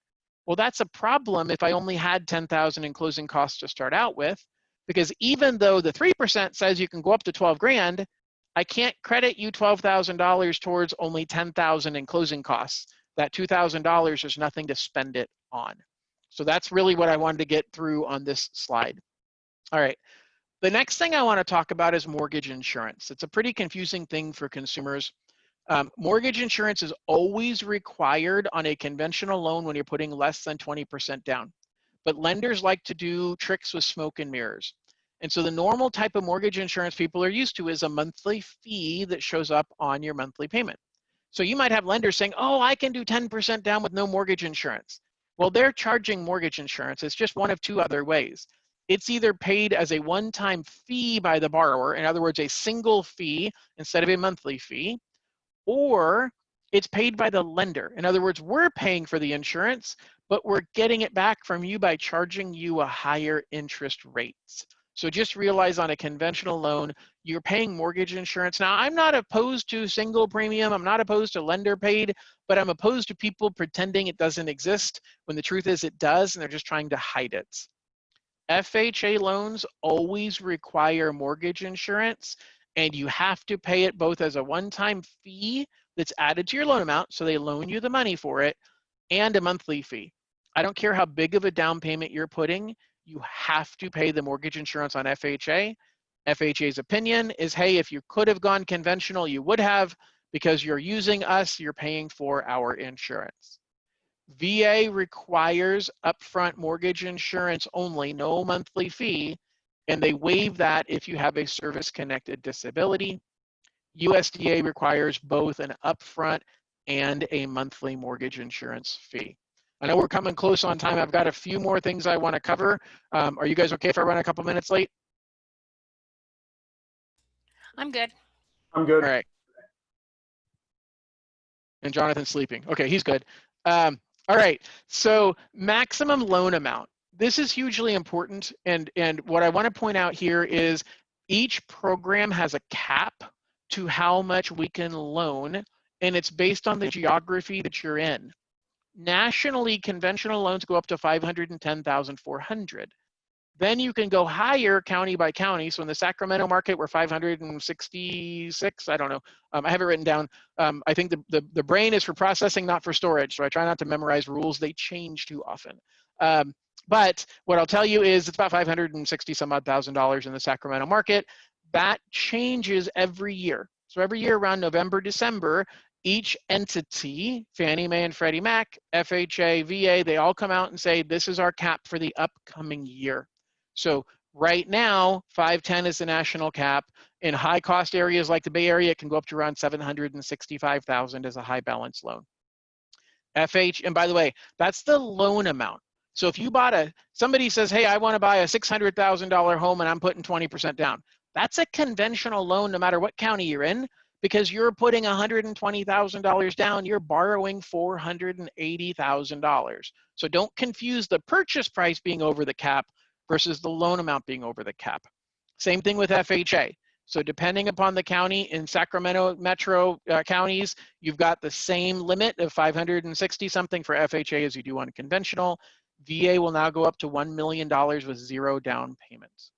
Well, that's a problem if I only had $10,000 in closing costs to start out with, because even though the 3% says you can go up to 12 grand, I can't credit you $12,000 towards only $10,000 in closing costs. That $2,000 is nothing to spend it on. So that's really what I wanted to get through on this slide. All right. The next thing I want to talk about is mortgage insurance. It's a pretty confusing thing for consumers. Mortgage insurance is always required on a conventional loan when you're putting less than 20% down. But lenders like to do tricks with smoke and mirrors. And so the normal type of mortgage insurance people are used to is a monthly fee that shows up on your monthly payment. So you might have lenders saying, oh, I can do 10% down with no mortgage insurance. Well, they're charging mortgage insurance. It's just one of two other ways. It's either paid as a one-time fee by the borrower, in other words, a single fee instead of a monthly fee, or it's paid by the lender. In other words, we're paying for the insurance, but we're getting it back from you by charging you a higher interest rate. So just realize on a conventional loan, you're paying mortgage insurance. Now, I'm not opposed to single premium. I'm not opposed to lender paid, but I'm opposed to people pretending it doesn't exist when the truth is it does, and they're just trying to hide it. FHA loans always require mortgage insurance, and you have to pay it both as a one-time fee that's added to your loan amount, so they loan you the money for it, and a monthly fee. I don't care how big of a down payment you're putting, you have to pay the mortgage insurance on FHA. FHA's opinion is, hey, if you could have gone conventional, you would have, because you're using us, you're paying for our insurance. VA requires upfront mortgage insurance only, no monthly fee, and they waive that if you have a service-connected disability. USDA requires both an upfront and a monthly mortgage insurance fee. I know we're coming close on time. I've got a few more things I want to cover. Are you guys okay if I run a couple minutes late? I'm good. I'm good. All right. And Jonathan's sleeping. Okay, he's good. All right, so maximum loan amount. This is hugely important, and what I want to point out here is each program has a cap to how much we can loan, and it's based on the geography that you're in. Nationally, conventional loans go up to $510,400. Then you can go higher county by county. So in the Sacramento market, we're 566. I don't know. I have it written down. I think the brain is for processing, not for storage. So I try not to memorize rules. They change too often. But what I'll tell you is it's about $560 some odd thousand in the Sacramento market. That changes every year. So every year around November, December, each entity, Fannie Mae and Freddie Mac, FHA, VA, they all come out and say, this is our cap for the upcoming year. So right now, 510 is the national cap. In high cost areas like the Bay Area, it can go up to around 765,000 as a high balance loan. And by the way, that's the loan amount. So if you bought somebody says, hey, I want to buy a $600,000 home and I'm putting 20% down. That's a conventional loan no matter what county you're in, because you're putting $120,000 down, you're borrowing $480,000. So don't confuse the purchase price being over the cap versus the loan amount being over the cap. Same thing with FHA. So depending upon the county, in Sacramento metro counties, you've got the same limit of 560 something for FHA as you do on conventional. VA will now go up to $1 million with 0 down payments.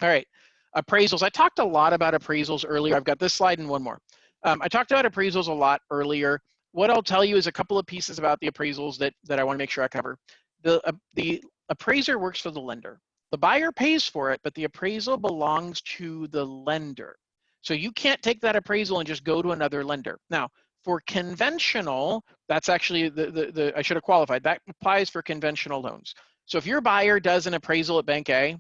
All right, appraisals. I talked a lot about appraisals earlier. I've got this slide and one more. I talked about appraisals a lot earlier. What I'll tell you is a couple of pieces about the appraisals that I want to make sure I cover. The appraiser works for the lender. The buyer pays for it, but the appraisal belongs to the lender. So you can't take that appraisal and just go to another lender. Now, for conventional, that's actually I should have qualified. That applies for conventional loans. So if your buyer does an appraisal at Bank A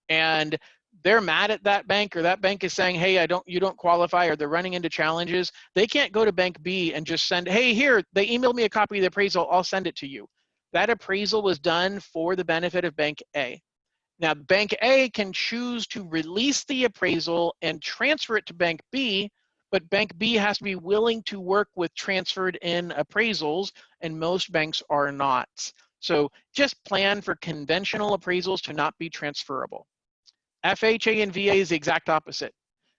and they're mad at that bank, or that bank is saying, hey, you don't qualify, or they're running into challenges, they can't go to Bank B and just send, hey, here, they emailed me a copy of the appraisal, I'll send it to you. That appraisal was done for the benefit of Bank A. Now, Bank A can choose to release the appraisal and transfer it to Bank B, but Bank B has to be willing to work with transferred in appraisals, and most banks are not. So just plan for conventional appraisals to not be transferable. FHA and VA is the exact opposite.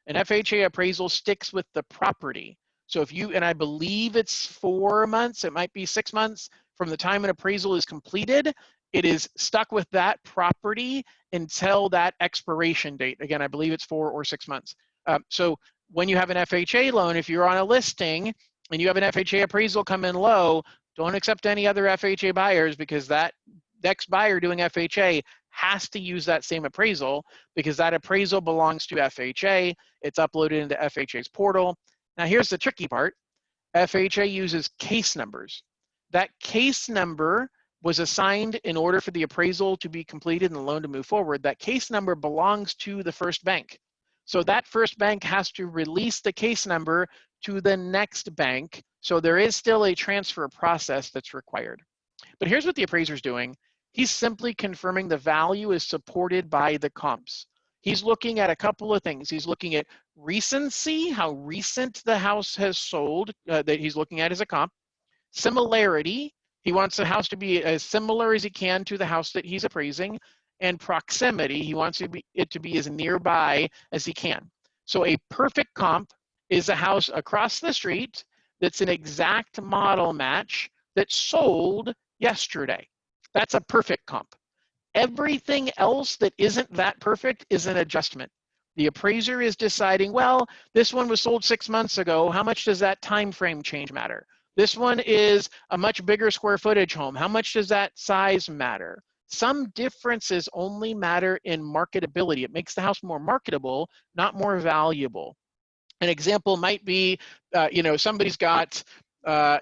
An FHA appraisal sticks with the property. So if you, and I believe it's 4 months, it might be 6 months from the time an appraisal is completed, it is stuck with that property until that expiration date. Again, I believe it's 4 or 6 months. So when you have an FHA loan, if you're on a listing and you have an FHA appraisal come in low, don't accept any other FHA buyers, because that next buyer doing FHA has to use that same appraisal, because that appraisal belongs to FHA. It's uploaded into FHA's portal. Now here's the tricky part. FHA uses case numbers. That case number was assigned in order for the appraisal to be completed and the loan to move forward. That case number belongs to the first bank. So that first bank has to release the case number to the next bank. So there is still a transfer process that's required. But here's what the appraiser's doing. He's simply confirming the value is supported by the comps. He's looking at a couple of things. He's looking at recency, how recent the house has sold, that he's looking at as a comp. Similarity, he wants the house to be as similar as he can to the house that he's appraising. And proximity, he wants it to be as nearby as he can. So a perfect comp is a house across the street that's an exact model match that sold yesterday. That's a perfect comp. Everything else that isn't that perfect is an adjustment. The appraiser is deciding, well, this one was sold 6 months ago. How much does that time frame change matter? This one is a much bigger square footage home. How much does that size matter? Some differences only matter in marketability. It makes the house more marketable, not more valuable. An example might be, somebody's got, I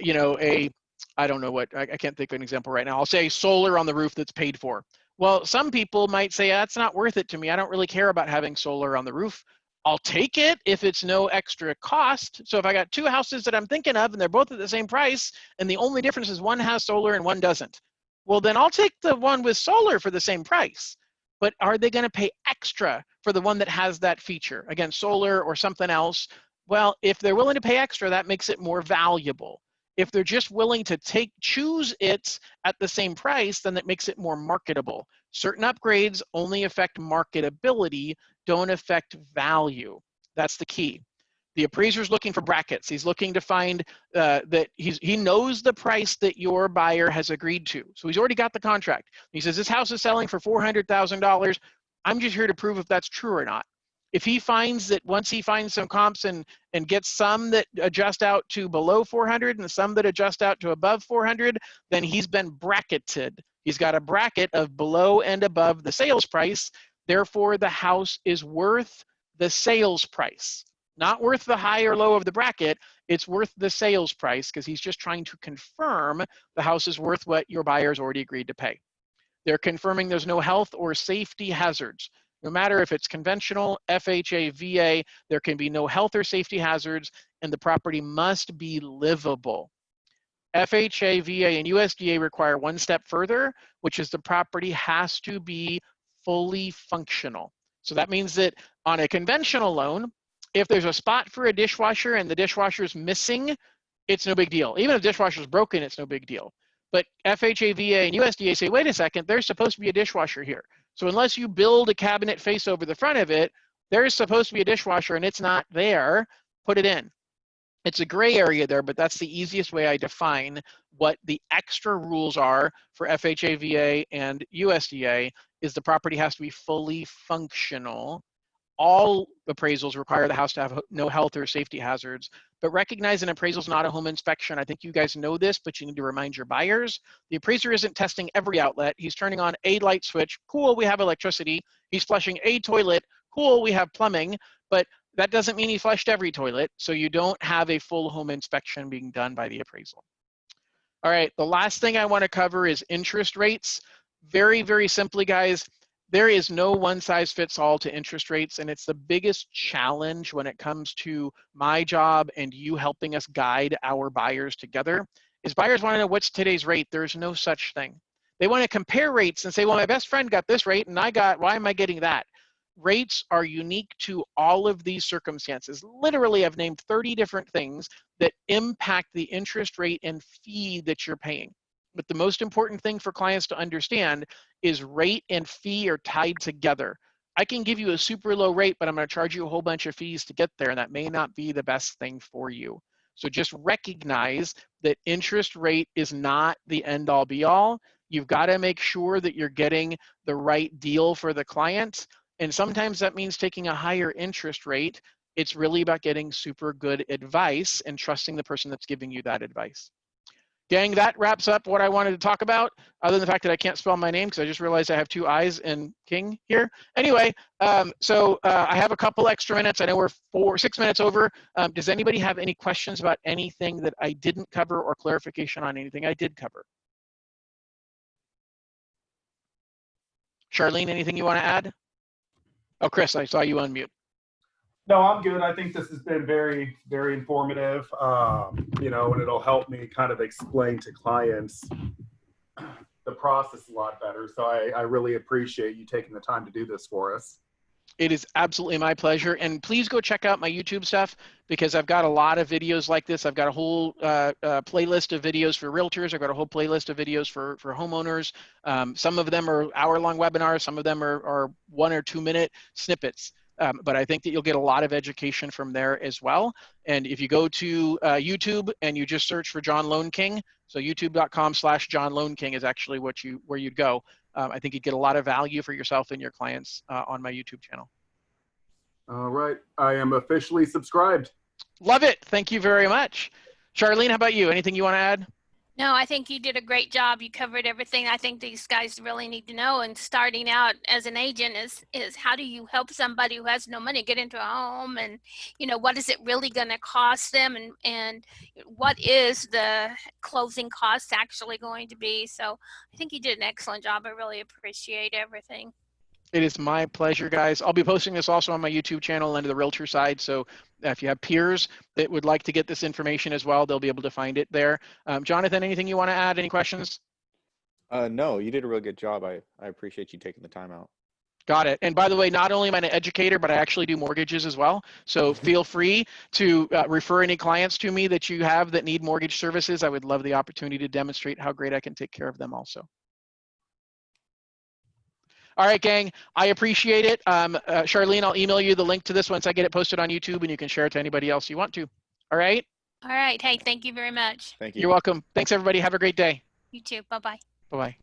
don't know what, I can't think of an example right now. I'll say solar on the roof that's paid for. Well, some people might say, that's not worth it to me. I don't really care about having solar on the roof. I'll take it if it's no extra cost. So if I got 2 houses that I'm thinking of and they're both at the same price, and the only difference is one has solar and one doesn't, well, then I'll take the one with solar for the same price. But are they going to pay extra for the one that has that feature? Again, solar or something else. Well, if they're willing to pay extra, that makes it more valuable. If they're just willing to choose it at the same price, then that makes it more marketable. Certain upgrades only affect marketability, don't affect value. That's the key. The appraiser's looking for brackets. He's looking to find that he knows the price that your buyer has agreed to. So he's already got the contract. He says, this house is selling for $400,000. I'm just here to prove if that's true or not. If he finds that, once he finds some comps and gets some that adjust out to below 400 and some that adjust out to above 400, then he's been bracketed. He's got a bracket of below and above the sales price. Therefore, the house is worth the sales price. Not worth the high or low of the bracket, it's worth the sales price, because he's just trying to confirm the house is worth what your buyer's already agreed to pay. They're confirming there's no health or safety hazards. No matter if it's conventional, FHA, VA, there can be no health or safety hazards, and the property must be livable. FHA, VA, and USDA require one step further, which is the property has to be fully functional. So that means that on a conventional loan, if there's a spot for a dishwasher and the dishwasher is missing, it's no big deal. Even if the dishwasher is broken, it's no big deal. But FHA, VA, and USDA say, wait a second, there's supposed to be a dishwasher here. So unless you build a cabinet face over the front of it, there's supposed to be a dishwasher and it's not there, put it in. It's a gray area there, but that's the easiest way I define what the extra rules are for FHA, VA, and USDA is the property has to be fully functional. All appraisals require the house to have no health or safety hazards, but recognize an appraisal is not a home inspection. I think you guys know this, but you need to remind your buyers. The appraiser isn't testing every outlet. He's turning on a light switch. Cool, we have electricity. He's flushing a toilet. Cool, we have plumbing, but that doesn't mean he flushed every toilet, so you don't have a full home inspection being done by the appraisal. All right, the last thing I want to cover is interest rates. Very, very simply, guys, there is no one size fits all to interest rates, and it's the biggest challenge when it comes to my job and you helping us guide our buyers together, is buyers want to know what's today's rate. There's no such thing. They want to compare rates and say, well, my best friend got this rate and why am I getting that? Rates are unique to all of these circumstances. Literally, I've named 30 different things that impact the interest rate and fee that you're paying. But the most important thing for clients to understand is rate and fee are tied together. I can give you a super low rate, but I'm going to charge you a whole bunch of fees to get there, and that may not be the best thing for you. So just recognize that interest rate is not the end all be all. You've got to make sure that you're getting the right deal for the client. And sometimes that means taking a higher interest rate. It's really about getting super good advice and trusting the person that's giving you that advice. Gang, that wraps up what I wanted to talk about, other than the fact that I can't spell my name because I just realized I have two I's in King here. Anyway, I have a couple extra minutes. I know we're 6 minutes over. Does anybody have any questions about anything that I didn't cover or clarification on anything I did cover? Charlene, anything you want to add? Oh, Chris, I saw you unmute. No, I'm good. I think this has been very, very informative, and it'll help me kind of explain to clients the process a lot better. So I really appreciate you taking the time to do this for us. It is absolutely my pleasure. And please go check out my YouTube stuff because I've got a lot of videos like this. I've got a whole playlist of videos for realtors. I've got a whole playlist of videos for homeowners. Some of them are hour-long webinars. Some of them are 1 or 2 minute snippets. But I think that you'll get a lot of education from there as well. And if you go to YouTube and you just search for John Lone King, so youtube.com/John Lone King is actually where you'd go. I think you'd get a lot of value for yourself and your clients on my YouTube channel. All right. I am officially subscribed. Love it. Thank you very much. Charlene, how about you? Anything you want to add? No, I think you did a great job. You covered everything I think these guys really need to know. And starting out as an agent is how do you help somebody who has no money get into a home, and what is it really going to cost them, and what is the closing costs actually going to be. So I think you did an excellent job. I really appreciate everything. It is my pleasure, guys. I'll be posting this also on my YouTube channel under the realtor side. So if you have peers that would like to get this information as well, they'll be able to find it there. Jonathan, anything you want to add? Any questions? No, you did a really good job. I appreciate you taking the time out. Got it. And by the way, not only am I an educator, but I actually do mortgages as well. So feel free to refer any clients to me that you have that need mortgage services. I would love the opportunity to demonstrate how great I can take care of them also. All right, gang, I appreciate it. Charlene, I'll email you the link to this once I get it posted on YouTube, and you can share it to anybody else you want to. All right? All right. Hey, thank you very much. Thank you. You're welcome. Thanks, everybody. Have a great day. You too. Bye-bye. Bye-bye.